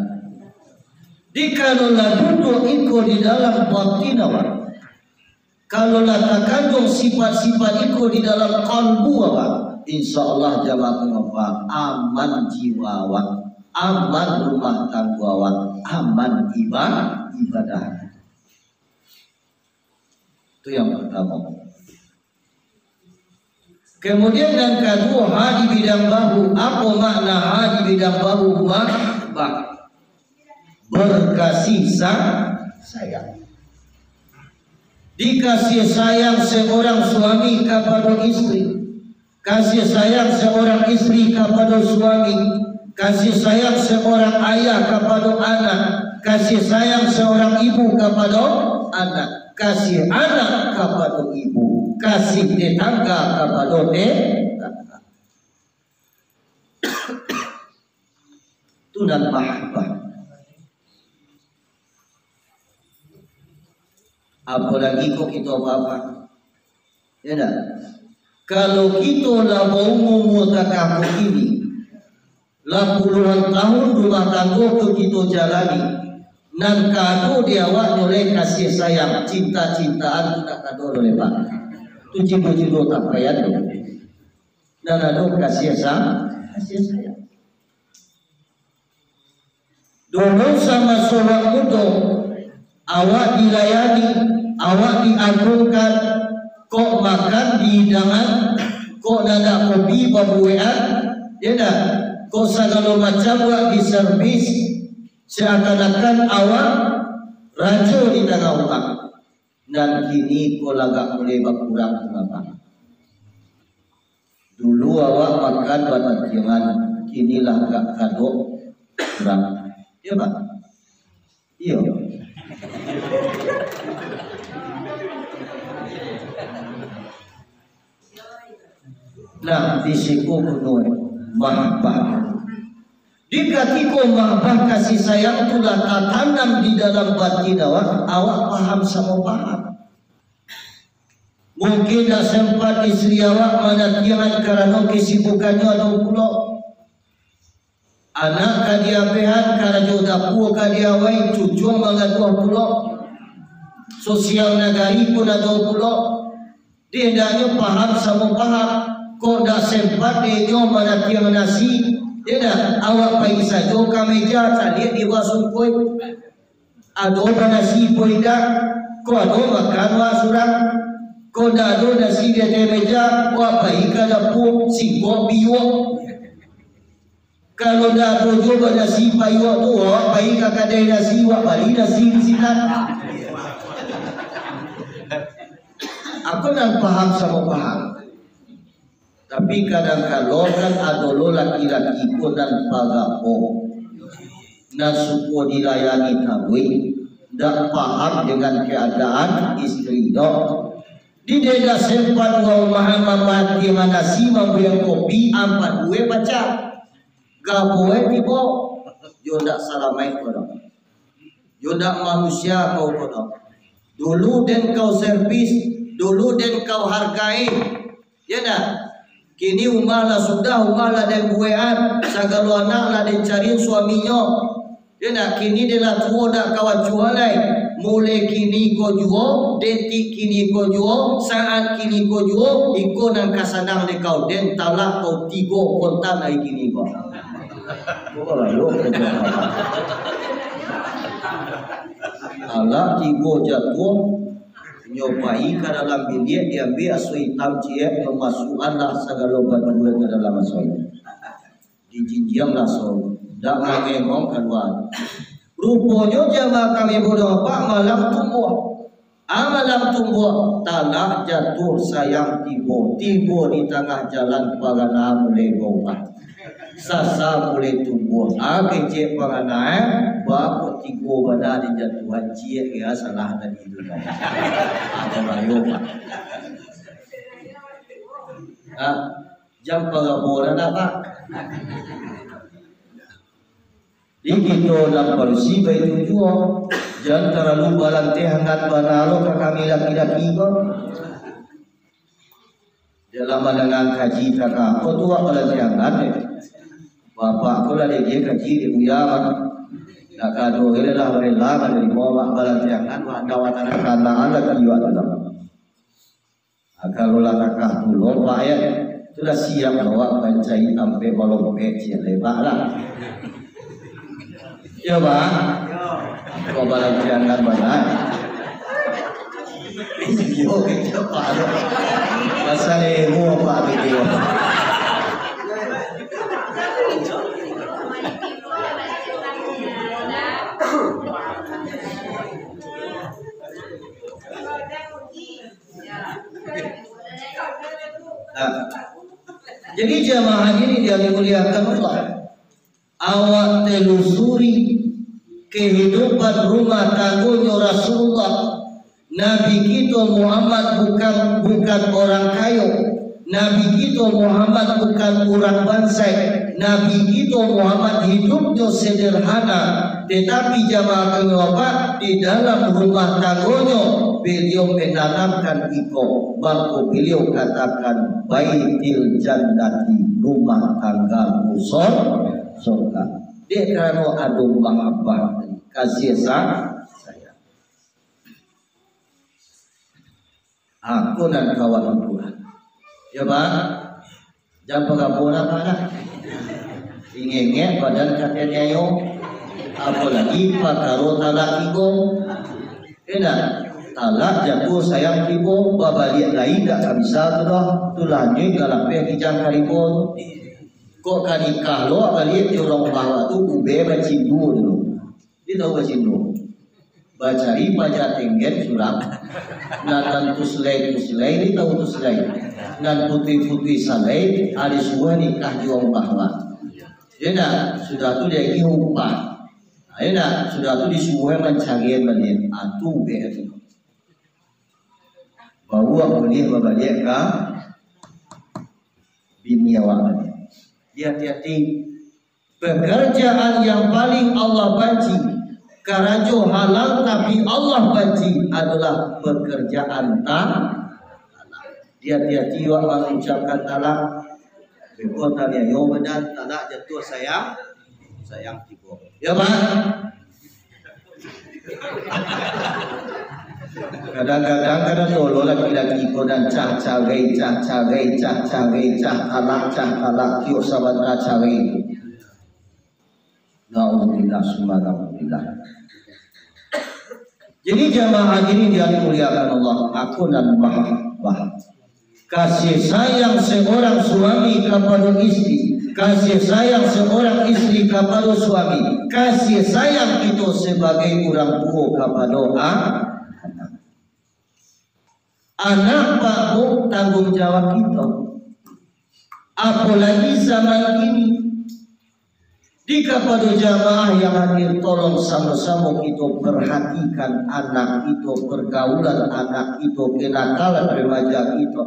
dikarenalah duduk ikut di dalam batin awak. Kalau nak kandung sifat-sifat itu di dalam kalbu awak, insya Allah jamaah apa? Aman jiwa awak, aman rumah tangga awak, aman ibadah. Itu yang pertama. Kemudian yang kedua, ha di bidang bahu. Apa makna ha di bidang bahu? Mahabbah, berkasih sayang. Dikasih sayang seorang suami kepada istri, kasih sayang seorang istri kepada suami, kasih sayang seorang ayah kepada anak, kasih sayang seorang ibu kepada anak, kasih anak kepada ibu, kasih tetangga kepada tetangga. Itu dan mahabbah. Apalagi kok kita apa? Ya tak? Kalau kita lah mau memutakamu ini, lah puluhan tahun rumah tangga kita jalani, nan kado diawak oleh kasih sayang, cinta-cintaan kita kado oleh Pak. Tu cinta-cinta tak payah tu. Dan ada kasih sayang. Dulu sama seorang muda, awak dilayani, awak diagungkan, kok makan di hidangan, kok nada kopi babuean, ya dah, kok segala macam awak diservis, seakan-akan awak raja di tengah umat. Dan kini kok lagak boleh berkurang kenapa? Dulu awak makan batas jangan, kini lagak kado kurang. Ya Pak? Iya. Nah, disiko penuh mahabbah. Jika tiko mahabbah kasih sayang itulah tertanam di dalam batin awak paham sama paham. Mungkin dah sempat istri awak menantikan kerana kesibukannya ada pula. Anak kadia pehan karena jodoh pun kadia wai cucu mengatua pula. Sosial negari pun ada pula. Dia hendaknya paham sama paham. Kok dah sempat dia menantikan nasi. Dia dah awak pergi saja ke meja tadi di bawah koi. Ada nasi pun dah. Kok ada makan wak surang. Kok dah ada nasi di meja. Wak pergi ke dapur singkok biwak. Kalau dah tujuh pada si payuak tu, awak baik kakak dari nasi, awak balik nasi di sini. Aku nak paham sama paham. Tapi kadang-kadang kan ada laki-laki pun dan pagapo. Dan suku dilayani tabui, tak paham dengan keadaan istri dok. Di dega sempat wa mahammat yang nasi mambiang kopi ampat dua baca gapoe tibo yo ndak salamai kono yo ndak manusia kau kono dulu den kau servis dulu den kau hargai ya dah kini umahlah sudah umahlah den buean sagalo anak lah den cari suaminya ya dah kini dia lah tua dak kawan jualai mulai kini ko juo, detik kini ko juo, saat kini ko juo, iko nang kasanang de kau den talak kau tigo kontan ai kini ko. Ko lalu Allah tigo jatuh nyobai ke dalam bilik diambil asu hitam cie pemasukan lah segala batu ke dalam asu dijinjiang lah so dak ngengong keluar. Rupanya jamaah kami bodoh pak malam tumbuh malam tumbuh tanah jatuh sayang tibo di tengah jalan pagana mulai bawah sasa mulai tumbuh kecek pagana bako tigo pada di jatuhan cie ya salah tadi itu ada bayo pak jam pagaboran apa Dikito lang palusi ba itu juo jangan terlalu balante hangat banalo ke kami laki-laki ko dalam dengan kaji kakak ko tua balante hangat bapak ko lah dia kaji di uyaman nakado ilalah berilah dari bawah balante hangat wanda watana kanaan lah kaliwa dalam kalau lah kakak dulu pak ya sudah siap bawa bancai sampai malompe lebak lah. Ya bang, kau balang jangan banyak. Yo kita paru, asal emo pak video. Jadi jamaah ini dia dimuliakan Allah. Awak telusuri kehidupan rumah tanggunya Rasulullah. Nabi kita Muhammad bukan orang kaya. Nabi kita Muhammad bukan orang bansai. Nabi kita Muhammad hidupnya sederhana, tetapi jamaah kenapa di dalam rumah tanggunya beliau menanamkan iko. Maka beliau katakan baitil jannati, rumah tangga musor surga. Dia kalau adu mahabbah kasih saya. Aku dan kawan Tuhan. Ya bang, jangan pengampuna mana? Ingin badan katanya yo. Apalagi pakaro talak iko. Enak. Talak jatuh sayang tibo, babalik lain tak bisa tu dah. Tu lanjut kalau pergi kijang karibon. Kok kan nikah lo kali orang bawa tu ube bacindu dulu. Dia tahu bacindu. Bacari baca tenggen sulam. Nan tuslai dia tahu tuslai. Nan putih salai ada semua nikah di orang bawa. Dia sudah tu dia upah. Dia sudah tu disuruh mencari balik. Tu ube itu. Bawa boleh berbalik ke bini awak. Hati-hati pekerjaan yang paling Allah benci karajo halal tapi Allah benci adalah pekerjaan talak. Hati-hati awak mengucapkan talak berkata dia yo benar talak jatuh sayang tibo ya bang. Kadang-kadang tolong laki-laki ko dan cagai talak kio sahabat cagai. Alhamdulillah subhanallah. Jadi jamaah ini dia dimuliakan Allah. Aku dan mahabbah. Kasih sayang seorang suami kepada istri, kasih sayang seorang istri kepada suami, kasih sayang itu sebagai orang tua kepada anak Pak Bu tanggung jawab kita. Apalagi zaman ini Jika pada jamaah yang hadir, tolong sama-sama kita perhatikan anak kita, pergaulan anak kita, kenakalan remaja kita.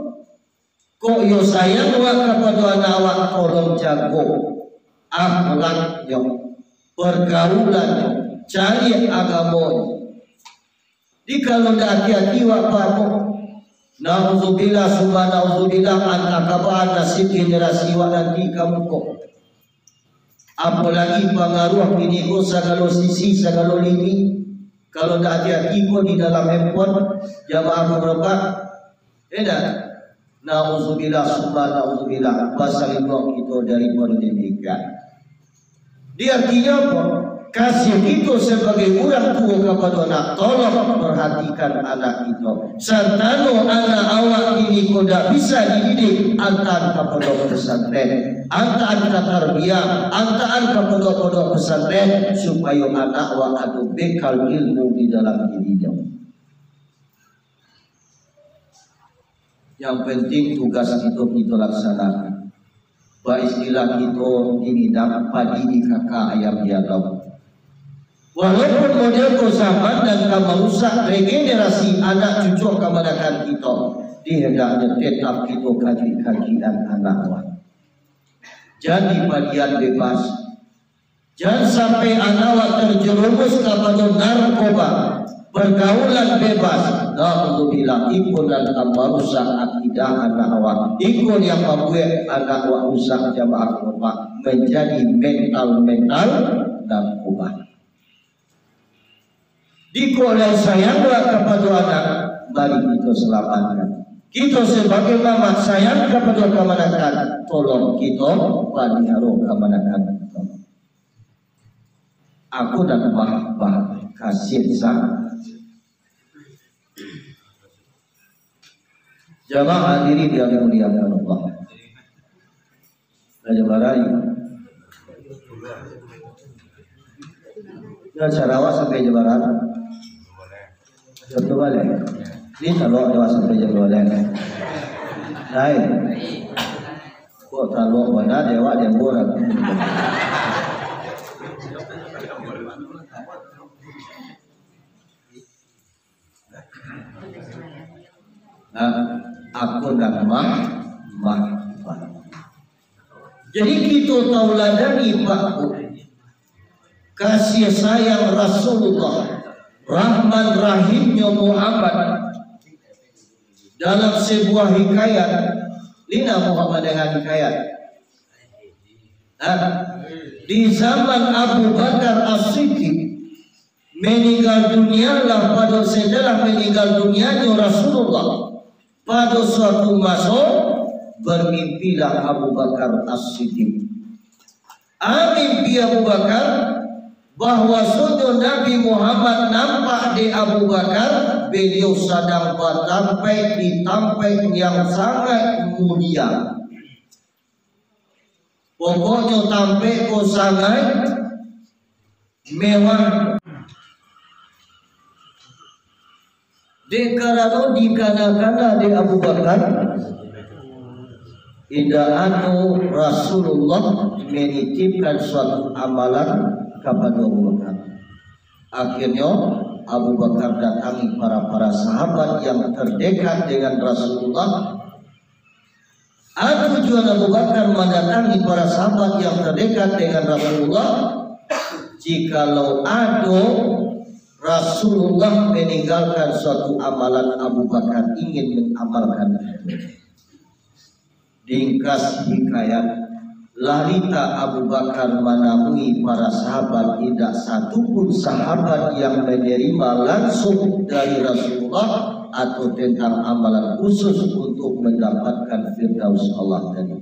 Kok yo sayang wa kepada anak awak, tolong jago akhlaknya, pergaulannya, cari agamanya. Jika lo dah hati-hati wa pamu, na'udzubillah summa na'udzubillah antakabah nasib generasi wa nanti kamu kok. Apalagi pengaruh ini kok segala sisi, segala lini. Kalau tak hati-hati kok di dalam handphone jamaah beberapa, enak. Na'udzubillah summa na'udzubillah, basalillah kita daripada demikian. Dia artinya apa? Kasih kita sebagai orang tua kepada anak, tolong perhatikan anak kita. Santano anak awak ini kau tak bisa dididik, antar kepada pesantren, antar ke tarbiyah, antar kepada pondok pesantren, supaya anak awak ada bekal ilmu di dalam dirinya. Yang penting tugas kita laksanakan. Bah istilah kita ini dapat di kakak ayam diadab. Walaupun model zaman dan kamu rusak regenerasi anak cucu kemanapun kita, dihendaknya tetap kita kaji-kajian anak awak. Jadi bagian bebas. Jangan sampai anak awak terjerumus kepada narkoba, pergaulan bebas. Alhamdulillah, ikut dan tambah rusak akidah anak awak. Ikut yang membuat anak awak rusak jamaah korban menjadi mental narkoba. Dikolah sayang kepada anak, mari kita selamatkan. Kita sebagai mama sayang kepada kemanapun, tolong kita pelihara kemanapun. Aku dan bah kasih sang. Jamaah hadirin yang dimuliakan Allah. Raja Barai. Ya Sarawak sampai Jawa Betul balik. Ini kalau ada sampai jam 2 lain. Lain. Kok kalau mana dewa dia murah. Nah, aku dan mah. Jadi kita tauladani Pak, kasih sayang Rasulullah, Rahman Rahimnya Muhammad. Dalam sebuah hikayat, Lina Muhammad dengan hikayat. Di zaman Abu Bakar As-Siddiq meninggal dunia lah, pada setelah meninggal dunia Rasulullah, pada suatu masa bermimpilah Abu Bakar As-Siddiq. Mimpi Abu Bakar bahwa suatu Nabi Muhammad nampak di Abu Bakar, beliau sedang bertampai di tempat yang sangat mulia. Pokoknya tampai ko sangat mewah. Dekarano dikana-kana di Abu Bakar, ida'anu Rasulullah menitipkan suatu amalan kepada Abu Bakar. Akhirnya Abu Bakar datangi para sahabat yang terdekat dengan Rasulullah. Tujuan Abu Bakar mendatangi para sahabat yang terdekat dengan Rasulullah, jikalau ada Rasulullah meninggalkan suatu amalan, Abu Bakar ingin mengamalkan. Ringkas hikayat, larita Abu Bakar menemui para sahabat, tidak satupun sahabat yang menerima langsung dari Rasulullah atau tentang amalan khusus untuk mendapatkan firdaus Allah tadi.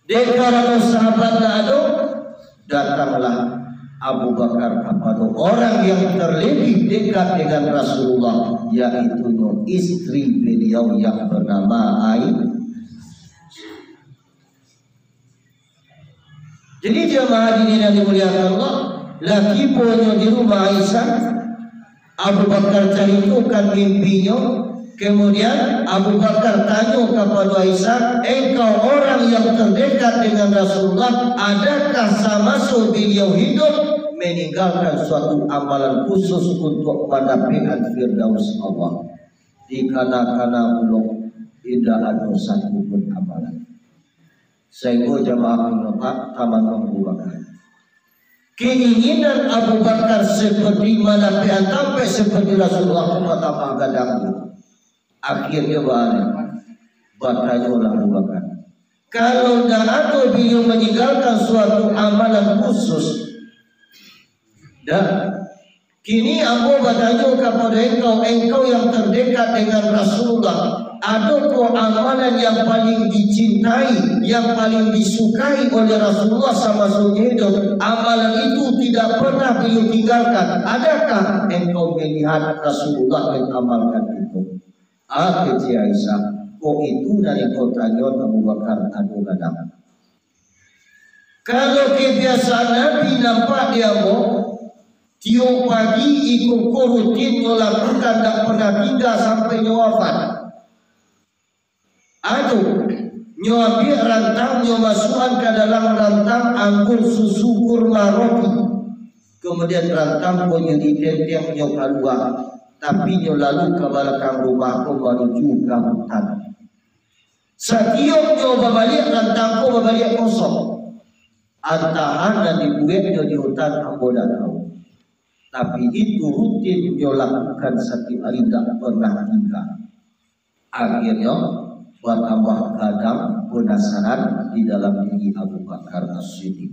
Dekara sahabat lalu datanglah Abu Bakar kepada orang yang terlebih dekat dengan Rasulullah, yaitu istri beliau yang bernama Aisyah. Jadi jamaah ini yang dimuliakan Allah, laki punya di rumah Aisyah, Abu Bakar ceritakan mimpinya, Kemudian Abu Bakar tanya kepada Aisyah, engkau orang yang terdekat dengan Rasulullah, adakah sama beliau hidup meninggalkan suatu amalan khusus untuk pendapat Firdaus Allah? Dikana-kana belum tidak ada satu pun amalan. Sehingga jamaah menolak taman Abu Bakar. Keinginan Abu Bakar seperti mana sampai seperti Rasulullah tambah gadang. Akhirnya bertanya oleh Abu Bakar, kalau tidak ada beliau meninggalkan suatu amalan khusus, dan kini aku bertanya kepada engkau yang terdekat dengan Rasulullah, adakah amalan yang paling dicintai, yang paling disukai oleh Rasulullah sama hidup? Amalan itu tidak pernah beliau tinggalkan. Adakah engkau melihat Rasulullah mengamalkan itu? Keci Aisyah, kok itu dari kota Abu Bakar adu gadang. Kalau kebiasaan Nabi nampak dia tiap pagi ikut rutin melakukan, tak pernah tinggal sampai wafat. Aduh, nyobi rantang masukkan ke dalam rantang anggur susu kurma roti. Kemudian rantang punya di tenteng nyo keluar. Tapi nyo lalu ke belakang rumah ko menuju ke hutan. Setiap nyo berbalik rantang ko berbalik kosong. Antahan dan dibuat nyo di hutan aku dah tahu. Tapi itu rutin nyo lakukan setiap hari, tak pernah tinggal. Akhirnya bertambah kadang penasaran di dalam diri Abu Bakar As-Siddiq.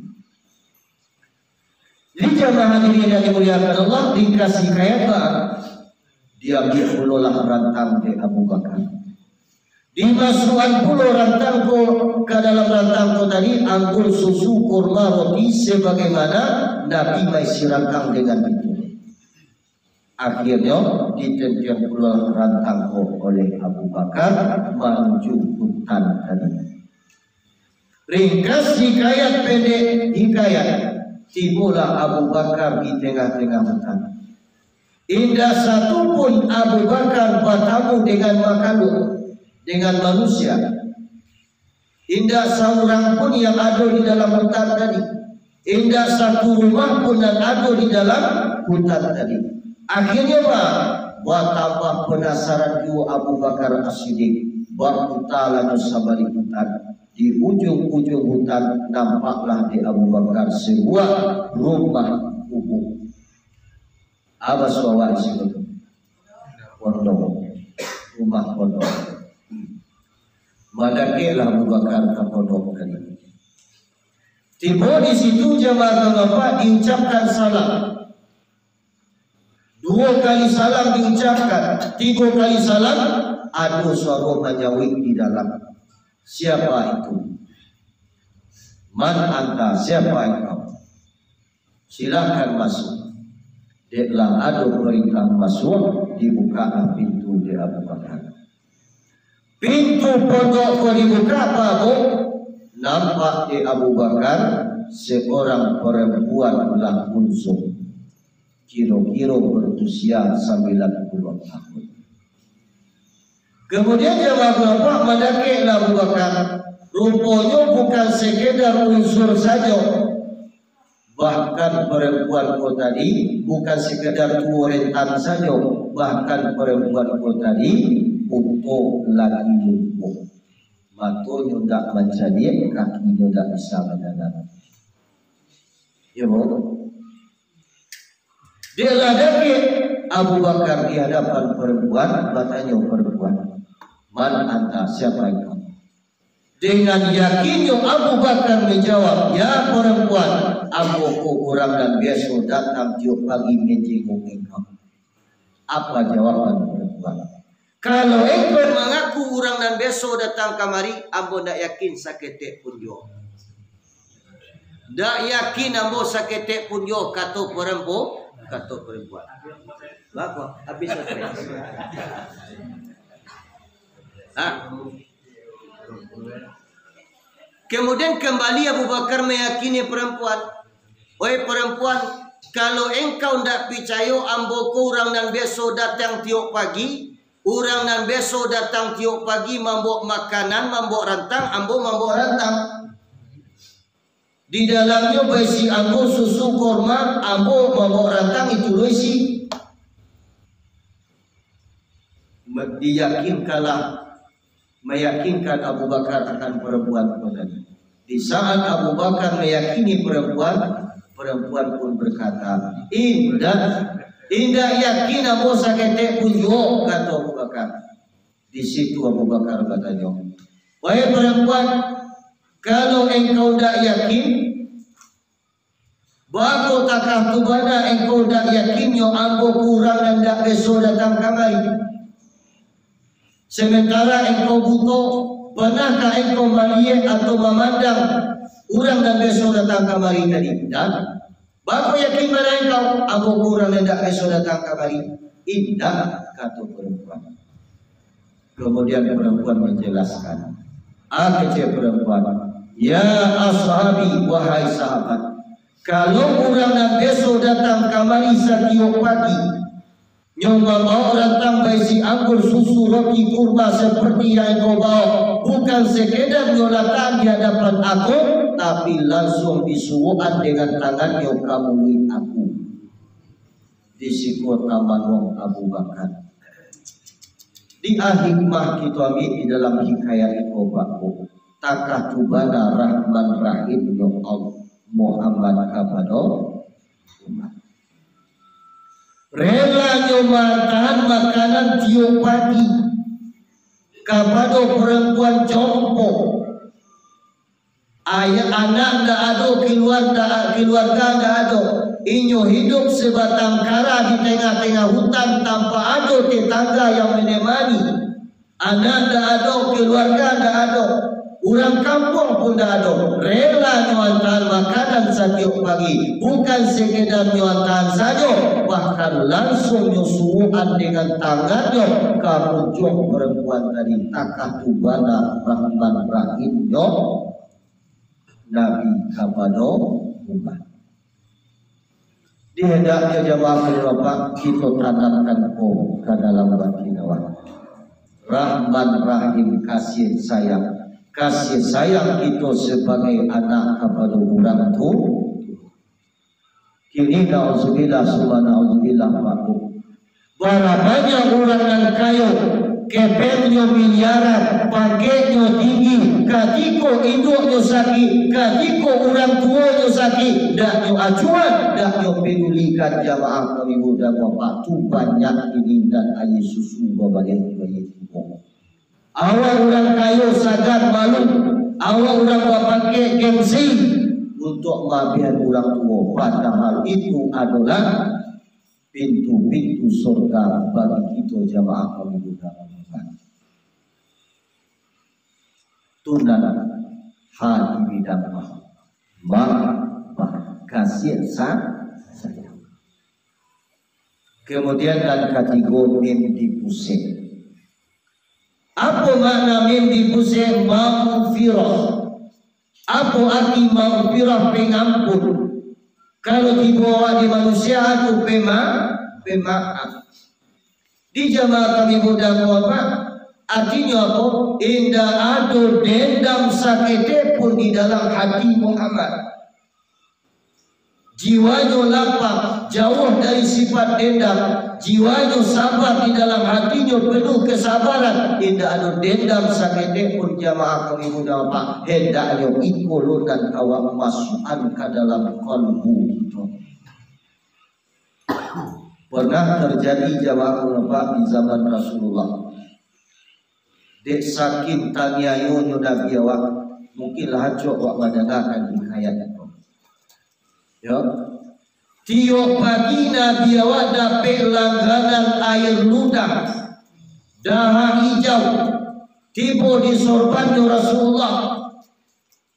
Di jamaah diri yang dimuliakan Allah, dikasih kaya dia bihulah rantang di Abu Bakar. Dimasukkan puluh rantang ke dalam rantang tadi anggur susu kurma roti sebagaimana Nabi masih rantang dengan itu. Akhirnya ditentang puluh rantang oleh Abu Bakar menuju hutan tadi. Ringkas hikayat pendek hikayat, timbullah Abu Bakar di tengah-tengah hutan. Indah satu pun Abu Bakar bertamu dengan makhluk, dengan manusia. Indah seorang pun yang ada di dalam hutan tadi. Indah satu rumah pun yang ada di dalam hutan tadi. Akhirnya bertambah penasaran juga Abu Bakar As-Siddiq. Berputar sabari hutan. Di ujung-ujung hutan nampaklah di Abu Bakar sebuah rumah kubur. Apa suara itu? Pondok, rumah pondok. Madakilah Abu Bakar ke pondok tadi. Tiba di situ jemaah Bapak diucapkan salam. 2 kali salam diucapkan, 3 kali salam, ada suara menjawab di dalam. Siapa itu? Man anta? Siapa engkau? Silakan masuk. Deklah ada perintah masuk, dibuka pintu di Abu Bakar. Pintu pondok dibuka apa bu? Nampak di Abu Bakar seorang perempuan belah unsur, kira-kira berusia 90 tahun. Kemudian jawab bapak mendaki Abu Bakar. Rupanya bukan sekedar unsur saja, bahkan perempuan ko tadi bukan sekedar rentan saja, bahkan perempuan ko tadi untuk lagi lumpuh. Matanya tak mencari, kakinya tak bisa berjalan. Ya bu, dia lagi Abu Bakar di hadapan perempuan, bertanya perempuan, man anta? Siapa engkau? Dengan yakinnya Abu Bakar menjawab, ya perempuan, aku orang dan biasa datang tiap pagi menjenguk engkau. Apa jawaban perempuan? Kalau engkau mengaku orang dan besok datang kamari, ambo tak yakin saketek pun jo. Tak yakin ambo saketek pun jo, kata perempuan. Bapak, habis stres. Kemudian kembali Abu Bakar meyakini perempuan. Oi perempuan, kalau engkau tidak percaya ambo kurang dan besok datang tiap pagi, Orang nan besok datang tiok pagi mambok makanan, mambok rantang, ambo mambok rantang. Di dalamnya berisi anggur, susu, korma, ambo mambok rantang itu berisi. Meyakinkan Abu Bakar akan perempuan tadi. Di saat Abu Bakar meyakini perempuan pun berkata, Indah yakin Abu sakete punjo, kata Abu Bakar. Di situ Abu Bakar katanya, wahai perempuan, kalau engkau tidak yakin, bago takah tu bana engkau tidak yakin yo ambo kurang dan tidak besok datang kamari. Sementara engkau butuh, pernahkah engkau melihat atau memandang orang dan besok datang kamari tadi? Dan bago yakin mana engkau ambo kurang dan tidak besok datang kamari? Indah, kata perempuan. Kemudian perempuan menjelaskan, kecil perempuan, ya ashabi, wahai sahabat, kalau orang dan besok datang kamari setiap pagi, nyoba bawa rantang berisi anggur, susu, roti, kurma seperti yang kau bawa, bukan sekedar nyolatan di hadapan aku, tapi langsung disuruhan dengan tangannya kamu aku. Di sikota manong Abu Bakar. Di hikmah kita ambil di dalam hikayat itu baku. Takah tubana rahman rahim ya Allah Muhammad kepada umat. Rela nyomatahan makanan tiap pagi kepada perempuan jompo. Ayah anak dah ada, keluarga dah ada. Inyo hidup sebatang kara di tengah-tengah hutan tanpa ada tetangga yang menemani. Anak dah ada, keluarga dah ada. Orang kampung pun dah ada. Rela nyuantahan makanan setiap pagi. Bukan sekedar nyuantahan saja, bahkan langsung nyusuhan dengan tangannya kamu jom perempuan tadi. Takah tubana rahman rahim yo Nabi kepada umat. Di hendaknya jamaah Bapak kita tanamkan ke dalam hati awak. Rahman rahim, kasih sayang kita sebagai anak kepada orang tua. Kini na'udzubillah subhanallah makhluk. Berapa banyak orang yang kaya, kepengnya miliaran, pakainya tinggi, katiko induknya sakit, katiko orang tuanya sakit, daknya acuan, daknya pedulikan jamaah kami muda bapak tu banyak ini dan air susu babalik bayi tubuh. Awal orang kaya sadar malu, awal orang pakai gengsi untuk mabian orang tua, padahal itu adalah pintu-pintu surga bagi kita jamaah kami muda. Tunan hati bidang kasih sayang. Kemudian dan kategori mimpi pusing. Apa makna mimpi pusing? Maghfirah. Apa arti maghfirah? Pengampun. Kalau dibawa di manusia itu pemaaf. Di jamaah kami muda apa? Artinya apa? Indah ada dendam sakit pun di dalam hati Muhammad. Jiwanya lapang, jauh dari sifat dendam. Jiwanya sabar di dalam hatinya, penuh kesabaran. Indah ada dendam sakit pun jamaah kami muda apa? Hendaknya ikut dan awak masukkan ke dalam kalbu kita. Pernah terjadi jamaah apa di zaman Rasulullah. Dek sakin tanyayo Nabi awak mungkin hajok awak mendengarkan hikayat itu. Ya, tiap pagi Nabi awak dapat langganan air ludah, dahak hijau, tiba di sorbannya Rasulullah.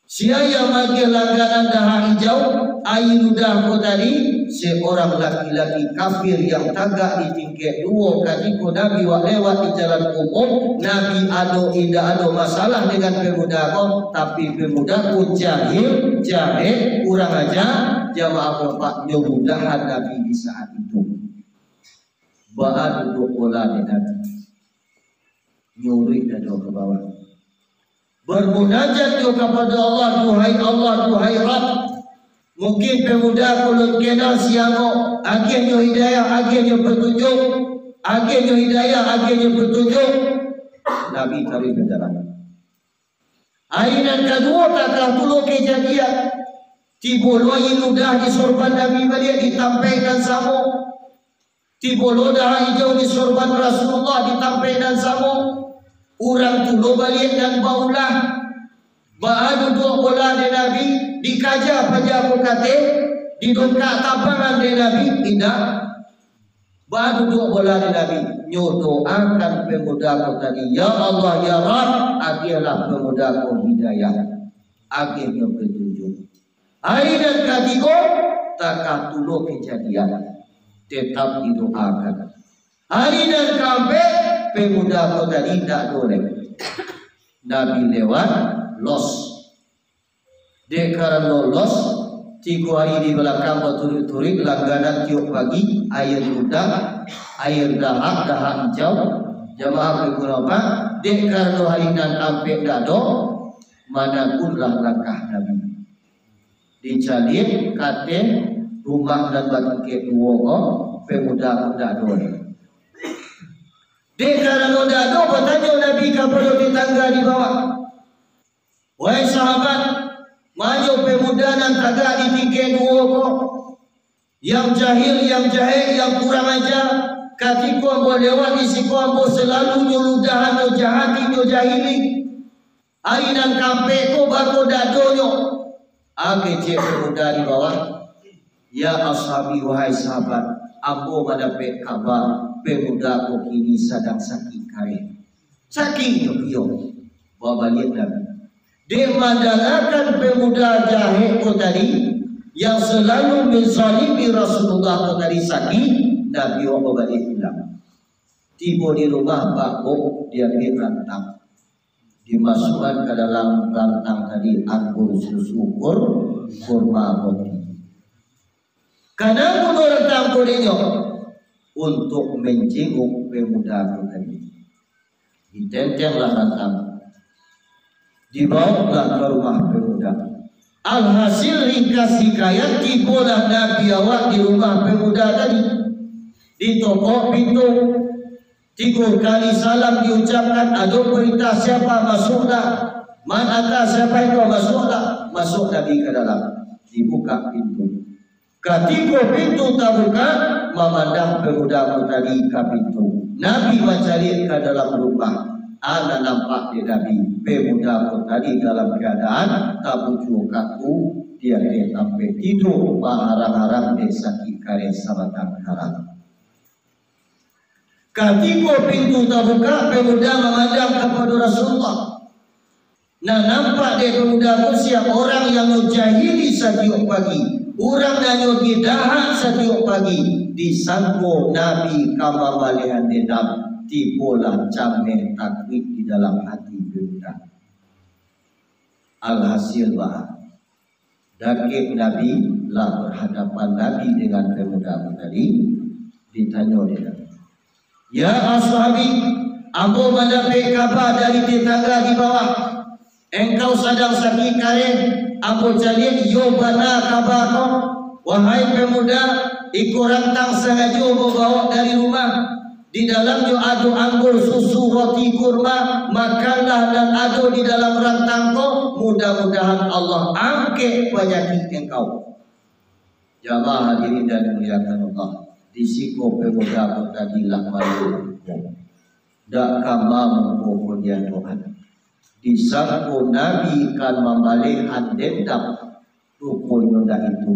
Siapa bagi langganan dahak hijau, air ludah ko tadi? Seorang laki-laki kafir yang tagak di tingkat dua ketika Nabi lewat di jalan umum. Nabi tidak ada masalah dengan pemuda kau, tapi pemuda ku jahil kurang aja jamaah bapak nyomudahan Nabi di saat itu. Bahan untuk pola Nabi. nyuri dado ke bawah. Bermunajat yo kepada Allah, duhai Rabb. Mungkin pemuda kulun kena siango, akhirnya hidayah, akhirnya petunjuk, akhirnya hidayah, akhirnya petunjuk. Nabi tarik ke jalan. Ainan kedua taklah dulu kejadian. Tibolo inudah di sorban Nabi balik ditampaikan samo. Tibolo dah hijau di sorban Rasulullah ditampaikan samo. Orang tulo balik dan baulah. Baadu dua bola de Nabi dikaja paja kate didongkak tapangan de Nabi tidak. Baadu dua bola de Nabi nyodoakan pemuda ko tadi, ya Allah ya Rabb, agilah pemuda ko hidayah, agihnya petunjuk. Aidan katigo takah tulo kejadian tetap didoakan. Aidan kampe pemuda ko tadi tak boleh. Nabi lewat los. Dek karena los 3 hari di belakang berturut-turut langganan tiup pagi, air ludah, air dahak hijau, jamaah beberapa. Dek karena hari nan ampe dado, manapunlah langkah Nabi. Dicalir kate rumah dan batu ke duo pemuda-pemuda dole. Dek karena dado bertanya Nabi kepada tetangga di bawah. Wahai sahabat, maju pemuda dan tagak di tingkat dua ko. Yang jahil, yang jahil, yang kurang ajar. Katiku ambo lewat isiku ambo selalu nyuludahan no jahati no jahili. Hari dan kampe ko bako dadonyo. Age cek pemuda di bawah. Ya ashabi wahai sahabat, ambo mendapat kabar pemuda ko kini sedang sakit kare. Sakit yo. Bawa balik Nabi. Dia mendengarkan pemuda jahil ko tadi yang selalu menzalimi Rasulullah ko tadi sakit. Nabi wa balik pulang. Tiba di rumah bako dia rantang. Dimasukkan ke dalam rantang tadi anggur susu kurma roti. Karena rantang kodenya untuk menjenguk pemuda ko tadi. Ditentenglah rantang. Dibawalah ke rumah pemuda. Alhasil ringkas hikayat tibalah Nabi awak di rumah pemuda tadi. Ditokok pintu. 3 kali salam diucapkan. Ada perintah siapa masuklah. Man atas siapa itu masuklah. Masuk Nabi ke dalam. Dibuka pintu. Ketika pintu tak buka, memandang pemuda tadi ke pintu. Nabi mencari ke dalam rumah. Ana nampak di Nabi pemuda pun tadi dalam keadaan tak bujuk kaku, dia sampai tidur harang-harang desa kare sabatang harang. Ketika pintu terbuka, pemuda memandang kepada Rasulullah. Nah nampak dia pemuda usia orang yang menjahili setiap pagi, orang yang gidahan setiap pagi, disangko Nabi kama balihan dedam. Tibolah cameh takwid di dalam hati pemuda. Alhasil bah, dakik Nabi lah berhadapan Nabi dengan pemuda tadi. Ditanya dia, ya ashabi, aku mendapat kabar dari tetangga di bawah. Engkau sedang sakit karen. Aku cari yo bana kabar kau. Wahai pemuda, ikut rantang sengaja bawa dari rumah. Di dalamnya ada anggur, susu, roti, kurma. Makanlah dan ada di dalam rantangku. Mudah-mudahan Allah angkat penyakit engkau. Jamaah hadirin dan dimuliakan Allah. Disiko pemuda tadilah malu. Dak kama mengkubur dia Tuhan. Disangko Nabi kan membalikan dendam. Rupanya itu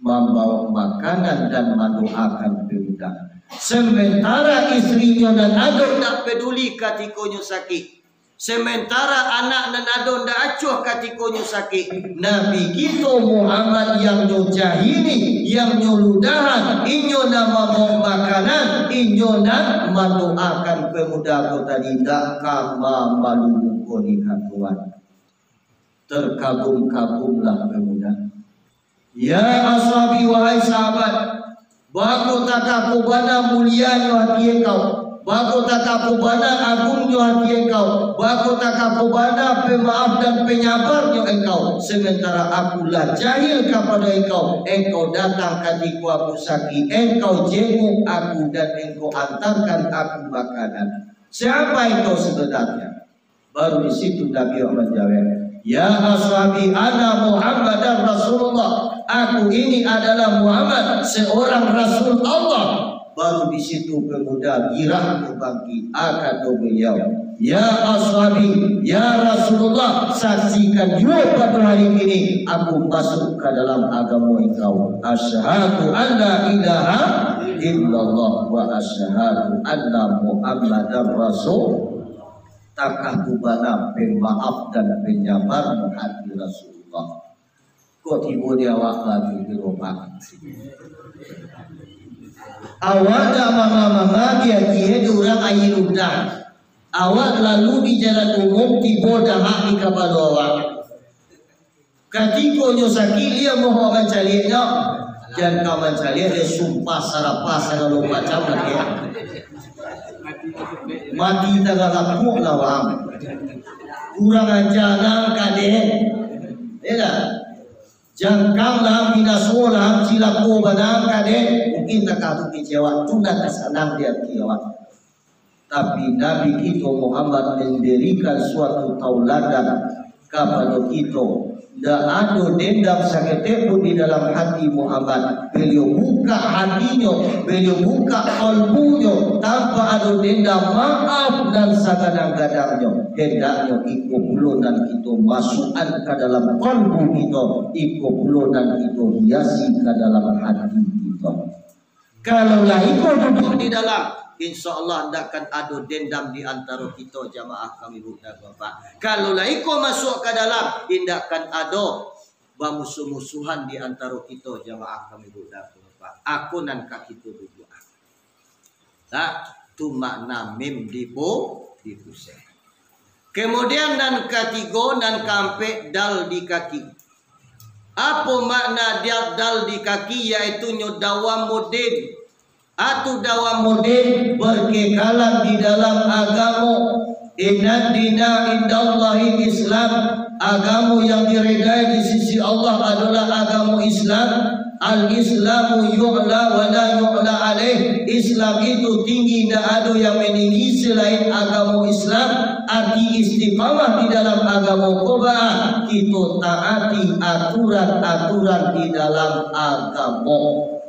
membawa makanan dan mendoakan pemuda. Sementara istrinya dan anak tak peduli katikonya sakit. Sementara anak dan anak tak acuh katikonya sakit. Nabi kita Muhammad yang jahili, yang nyuludahan, inyo nama mau makanan, inyo nak mendoakan pemuda ko tadi tak kama malu koni katuan. Terkagum-kagumlah pemuda. Ya ashabi wahai sahabat, baku takah kubana mulianya hati engkau. Bako takapubana agungnya hati engkau. Bako takapubana pemaaf dan penyabarnya engkau. Sementara akulah jahil kepada engkau. Engkau datang katiku aku sakit. Engkau jenguk aku dan engkau antarkan aku makanan. Siapa engkau sebenarnya? Baru di situ Nabi menjawab, ya ashabi ana Muhammadan Rasulullah. Aku ini adalah Muhammad, seorang Rasul Allah. Baru di situ pemuda girang berbangkit akan beliau, ya ashabi, ya Rasulullah, saksikan juga pada hari ini aku masuk ke dalam agama engkau. Asyhadu an la ilaha illallah wa asyhadu anna Muhammadar Rasul. Takah kubana pemaaf dan penyabar hati Rasulullah. Kok tiba dia awak lagi di rumah? Awak dah mama dia orang air udah. Awak lalu di jalan umum tiba dah hak di kapal awak. Ketika nyo sakit dia mau orang carinya, jangan kau mencari dia sumpah sarapah kalau macam lagi. Mati tengah lapuk lawang. Kurang ajar nang kadeh. Tidak. Jangkang lah binaso lah cilaku banang kadeh. Mungkin tak kau kecewa. Tunda kesenang dia kecewa. Tapi Nabi kita Muhammad memberikan suatu tauladan kepada kita. Tak ada dendam sakit pun di dalam hati Muhammad. Beliau buka hatinya, beliau buka kalbunya tanpa ada dendam, maaf dan sadar-sadarnya. Hendaknya ikut puluh dan kita masukkan ke dalam kalbu kita, ikut puluh dan kita hiasi ke dalam hati kita. Kalaulah ikut duduk di dalam, InsyaAllah takkan ada dendam di antara kita jamaah kami budak bapak. Kalau ikut masuk ke dalam, takkan ada bermusuh-musuhan di antara kita jamaah kami budak bapak. Aku dan kaki itu berdua. Tak, tu makna mim dipusih. Kemudian dan ketiga dan kampe dal di kaki. Apa makna dal di kaki? Yaitu nyodawam mudin. Atau dawamudin berkekalan di dalam agama. Inna dina indallahi Islam. Agama yang diredai di sisi Allah adalah agama Islam. Al-Islamu yu'la wa la yu'la alaih. Islam itu tinggi, tidak ada yang meninggi selain agama Islam. Arti istiqamah di dalam agama Qoba'ah, kita taati aturan-aturan di dalam agama.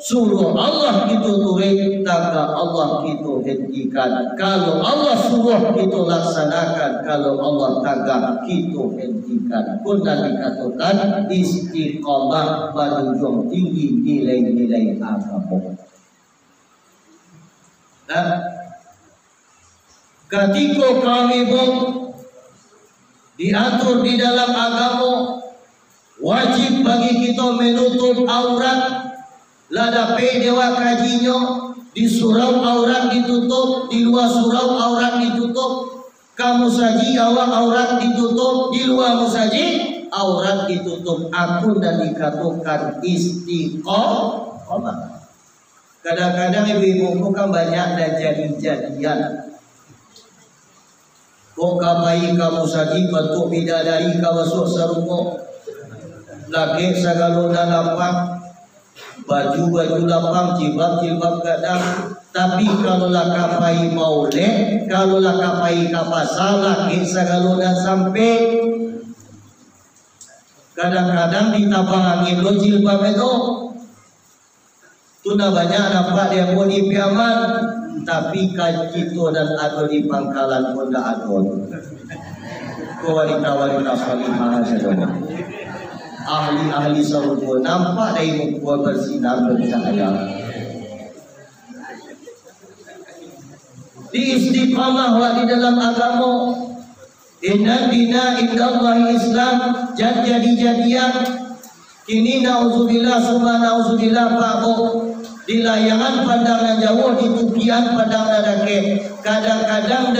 Suruh Allah kita turik, taka Allah kita hentikan. Kalau Allah suruh kita laksanakan, kalau Allah taka kita hentikan. Kuna dikatakan istiqamah menunjung tinggi nilai-nilai agama. Nah, ketika kami diatur di dalam agama, wajib bagi kita menutup aurat. Lada dewa kajinya di surau aurat ditutup, di luar surau aurat ditutup. Kamu saji awak aurat ditutup, di luar musaji aurat ditutup. Aku dan dikatakan istiqomah. Kadang-kadang ibu-ibu kan banyak dan jadi-jadian. Kok kapai kamu saji bentuk bidadari kamu masuk serupa. Lagi sagaluna lapang. Baju-baju lapang, jilbab-jilbab kadang. Tapi kalau lah kapai mauleh, kalau lah kapai kapasal, laki sagaluna sampai. Kadang-kadang ditabang angin lo jilbab itu. Tuna banyak nampak dia pun di piaman. Tapi kita dan ada di pangkalan pun tak ada. Kau wanita-wanita salihah saja. Ahli-ahli surga nampak dari muka bersinar bercahaya. Di istiqamah di dalam agama. Inna dina indallahi Islam. Jadi-jadian. Kini na'udzubillah summa na'udzubillah ba'bu. Di layangan pandangan jauh, di tupian pandangan dake. Kadang-kadang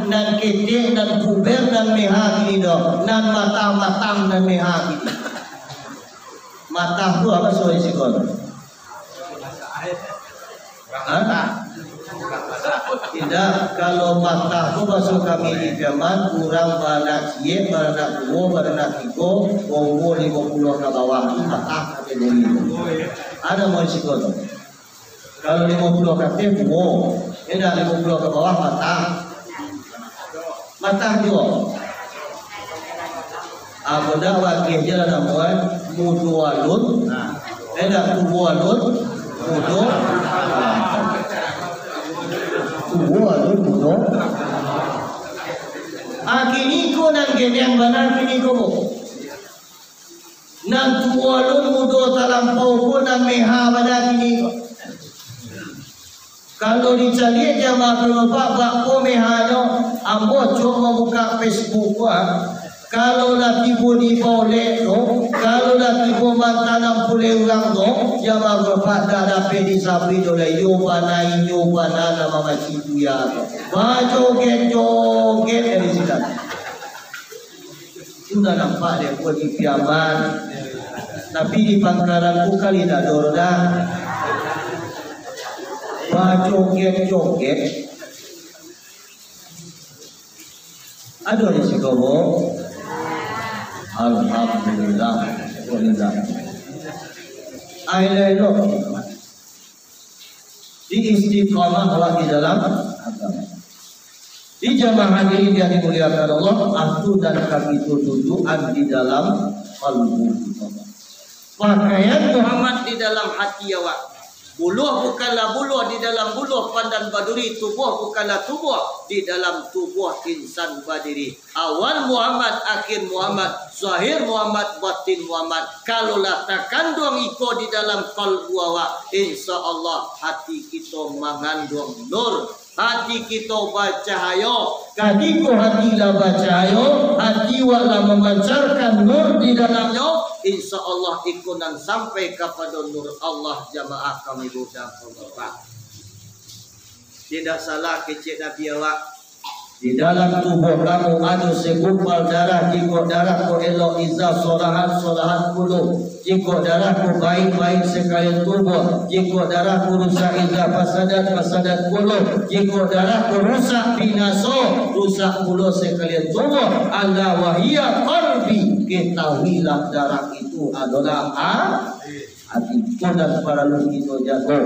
dan ketek dan kuber dan mehak ini doh. Dan mata-matang dan mehak ini. Mata tu apa soal sikon? Tidak, kalau mata tu masuk kami di Firman kurang beranak cie, beranak dua, beranak tiga, umur 50 ke bawah tu mata kategori itu. Ada risiko tu. Kalau 50 ke atas umur, tidak 50 ke bawah mata. Mata juga. Aku dah wakil je lah namuan mudu alut, tidak tubuh alut, mudu. Kini ko nang ganyan banan kini ko mo. Nang tuwalon mudo talampaw ko nang may hamada kini ko. Kalau dicari dia maklum bak ko may hano, ambo cuma buka Facebook ko. Kalau lagi budi boleh no, kalau lagi mantanam pulih orang no, jama berpada dapat disabi oleh yobana nama macam itu ya. Joget dari sini. Sudah nampak dia buat di Piaman, tapi di Pangkalanku kali tak dorang. Joget. Aduh ni si kau. Alhamdulillah. Ayo di istiqamah Allah di dalam agama. Di jamaah hadirin yang dimuliakan Allah, aku dan kaki tujuan di dalam kalbu. Pakaian Muhammad di dalam hati awak. Buluh bukanlah buluh di dalam buluh pandan baduri, tubuh bukanlah tubuh di dalam tubuh insan badiri. Awal Muhammad, akhir Muhammad, zahir Muhammad, batin Muhammad. Kalaulah terkandung iko di dalam kalbu awak, insya Allah hati kita mengandung nur. Hati kita bercahaya. Kadiku hati lah bercahaya, hati wala memancarkan nur di dalamnya. Insya Allah ikunan sampai kepada nur Allah. Jamaah kami budak Bapak. Tidak salah kecil Nabi awak. Di dalam tubuh kamu ada segumpal darah. Jika darah ku elok izah solahan kulu. Jika darah ku baik sekali tubuh. Jika darah ku rusak izah pasadat kulu. Jika darah ku rusak binaso, rusak kulu sekali tubuh. Allah wahiyya qalbi. Ketahuilah darah itu adalah hati. Kodan para lu kita jago.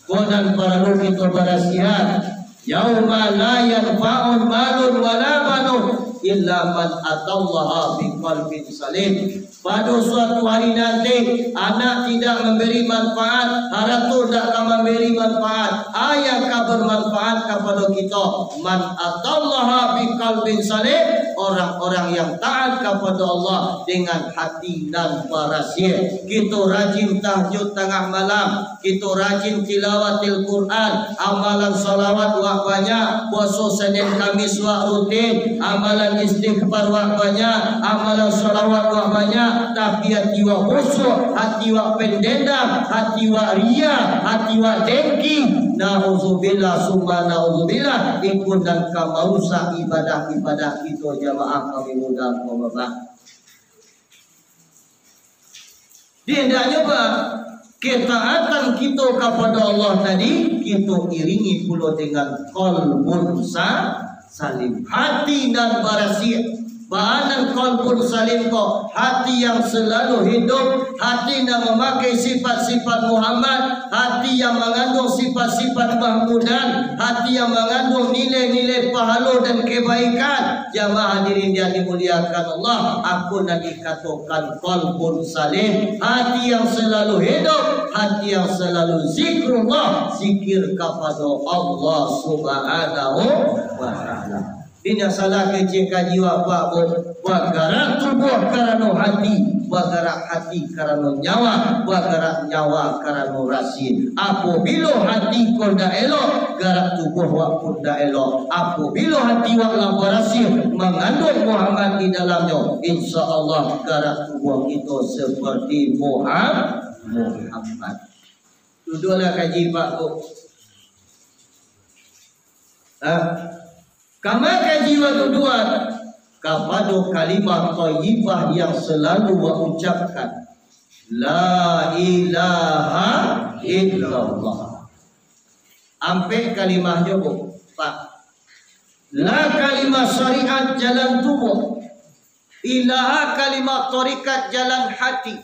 Kodan para lu kita berasihat. Yauma la yanfa'un malun wala banun illa man atallaha biqalbin salim. Pada suatu hari nanti anak tidak memberi manfaat, harta tidak akan memberi manfaat. Ayah akan bermanfaat kepada kita. Man atallaha biqalbin salim, orang-orang yang taat kepada Allah dengan hati dan berasiat. Kita rajin tahajud tengah malam, kita rajin tilawatil Quran, amalan salawat wak banyak, puasa Senin Kamis wak rutin, amalan istighfar wak banyak, amalan salawat wak banyak. Tapi hati wak khusyuk, hati wak pendendam, hati wak ria, hati wak dengki. Na'udzubillah summa na'udzubillah. Ikut dan kamausa ibadah-ibadah kita jamaah kami mudah Bapak. Dia tidak nyoba ketaatan kita kepada Allah tadi kita iringi pula dengan qalbun salim, hati dan berasiat. Bahanan qalbun salim kok, hati yang selalu hidup, hati yang memakai sifat-sifat Muhammad, hati yang mengandung sifat-sifat mahmudan, hati yang mengandung nilai-nilai pahala dan kebaikan. Jamaah hadirin yang dimuliakan Allah, aku nak dikatakan qalbun salim, hati yang selalu hidup, hati yang selalu zikrullah, zikir kepada Allah Subhanahu wa ta'ala. Tidak salah kecil jiwa buat gerak tubuh kerana hati, buat gerak hati kerana nyawa, buat gerak nyawa kerana rasi. Apabila hati kau dah elok, gerak tubuh wak pun dah elok. Apabila hati wak lampu rasi mengandung Muhammad di dalamnya, insya Allah gerak tubuh kita seperti Muhammad. Duduklah kaji Pak Bu. Kamakan jiwa tuduhan kepada kalimat thayyibah yang selalu mengucapkan la ilaha illallah. Ampe kalimah jobo, Pak. La kalimah syariat jalan tubuh, ilaha kalimah tarikat jalan hati,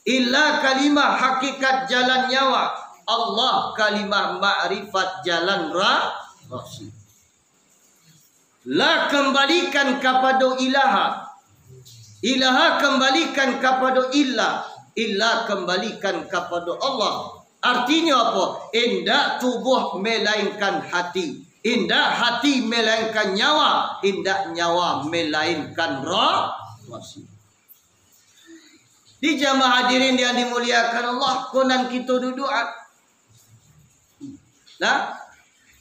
illa kalimah hakikat jalan nyawa, Allah kalimah ma'rifat jalan rahasia. La kembalikan kepada ilaha, ilaha kembalikan kepada illa kembalikan kepada Allah. Artinya apa? Indah tubuh melainkan hati, indah hati melainkan nyawa, indah nyawa melainkan rahasia. Di jamaah hadirin yang dimuliakan Allah, konan kita duduan. Nah,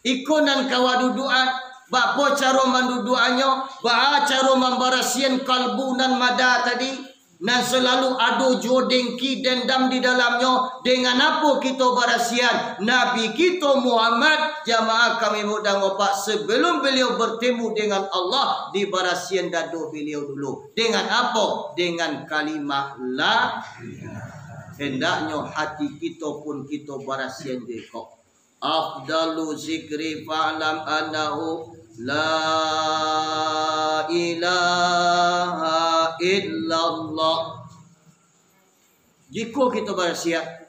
ikonan kawa duduan, bapa cara manduduannya, ba cara membarasian kalbu nan mada tadi. Dan selalu ada jodengki dendam di dalamnya. Dengan apa kita berasian? Nabi kita Muhammad, jamaah kami mudah ngopak, sebelum beliau bertemu dengan Allah, di berasian dadu beliau dulu. Dengan apa? Dengan kalimah la. Hendaknya hati kita pun kita berasian deko. Afdalu zikri fa'lam annahu la ilaha illallah. Jika kita bersiap,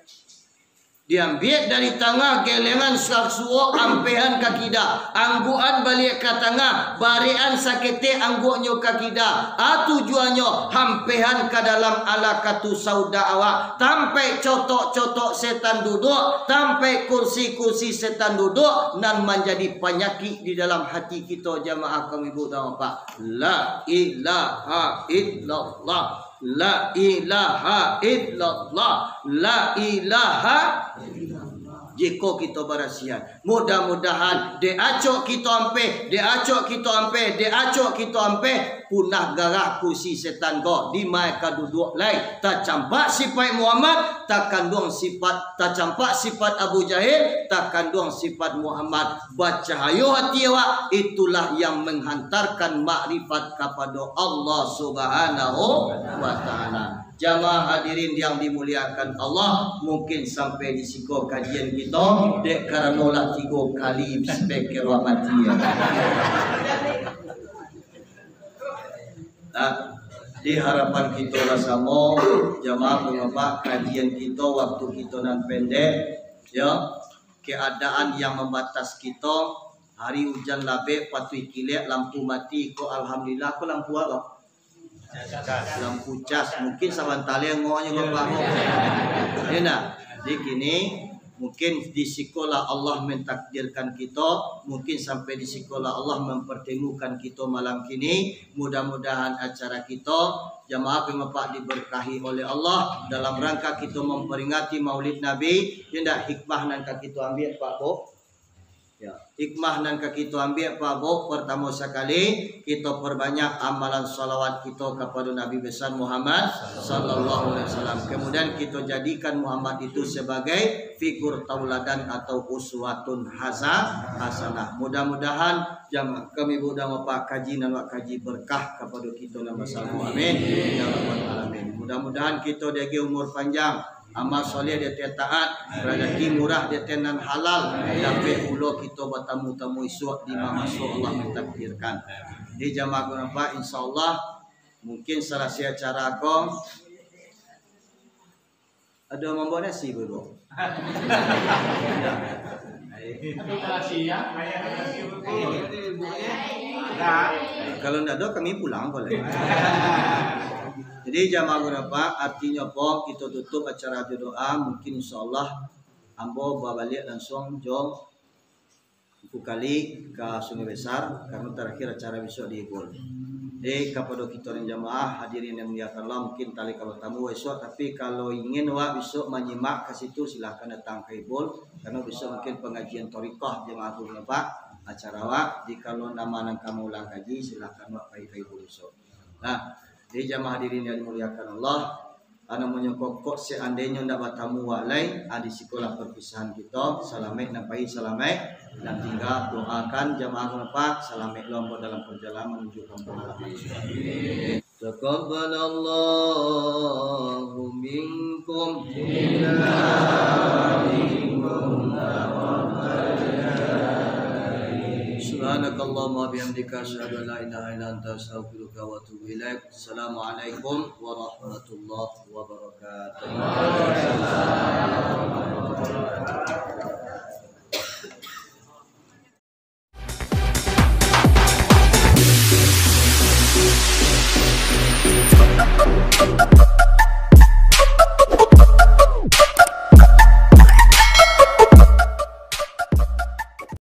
diambil dari tengah gelengan saksuo ampehan kakida, angguan balik ke tengah, barian sakete angguknya kakida. Tujuannya hampehan ke dalam ala katu sauda awak, tampai cotok-cotok setan duduk, tampai kursi-kursi setan duduk, dan menjadi penyakit di dalam hati kita jamaah kami budak apa? La ilaha illallah. La ilaha illallah. La ilaha illallah. Jika kita berasian, mudah-mudahan diacok kita ampe, diacok kita ampe, diacok kita ampe, punah garah kursi setan go di mai ka duduk lai. Tak campak sifat Muhammad, tak kandung sifat, tak campak sifat Abu Jahil, tak kandung sifat Muhammad. Bacahayo hati awak, itulah yang menghantarkan makrifat kepada Allah Subhanahu wa taala. Jamaah hadirin yang dimuliakan Allah, mungkin sampai di siku kajian kita dek karena lah 3 kali speaker mati ya. Di harapan kita rasamo jamaah mengapa kajian kita waktu kita nan pendek ya, keadaan yang membatas kita, hari hujan labe patui kilek lampu mati ko alhamdulillah ko lampu apa? Lampu cas mungkin samantale ngonya bapak. Ya nah, di kini mungkin di sekolah Allah mentakdirkan kita, mungkin sampai di sekolah Allah mempertemukan kita malam kini. Mudah-mudahan acara kita jamaah pengepak diberkahi oleh Allah dalam rangka kita memperingati Maulid Nabi. Tidak hikmah nan kita ambil Pak Bo. Ya, hikmah nan kita ambil Pak Bo, pertama sekali kita perbanyak amalan salawat kita kepada Nabi besar Muhammad sallallahu alaihi wasallam. Kemudian kita jadikan Muhammad itu sebagai figur tauladan atau uswatun hasanah. Mudah-mudahan jamaah kami mudah apa kaji dan kaji berkah kepada kita nama sallallahu amin ya rabbal alamin. Mudah-mudahan kita dagi umur panjang, amal soleh dia taat, rezeki murah dia tenan halal, sampai ulo kita bertamu-tamu esok di masuk Allah mentakdirkan. Di jamaah kenapa insyaallah mungkin salah sia cara kau ada membawa nasi bro. Kalau tidak ada kami pulang boleh. Jadi jamaah berapa artinya apa kita tutup acara doa mungkin insyaallah ambo balik langsung jom kali ke Sungai Besar karena terakhir acara besok di Ibul. Jadi kepada kita dan jamaah hadirin yang muliakan Allah mungkin tali kalau tamu besok, tapi kalau ingin wak besok menyimak ke situ silahkan datang ke Ibul karena besok mungkin pengajian thariqah jamaah berapa acara wak. Jika nama nang kamu ulang kaji silahkan wak ke Ibul besok. Nah, jadi jamaah hadirin yang dimuliakan Allah, ana menyokok seandainya ndak bertamu walai di sekolah perpisahan kita, salamek napai salamek dan tinggal doakan jamaah kenapa salamek lombok dalam perjalanan menuju kampung halaman. Taqabbalallahu minkum Subhanakallahumma bihamdika asyhadu an la ilaha illa anta astaghfiruka wa atubu ilaik. Assalamualaikum warahmatullahi wabarakatuh.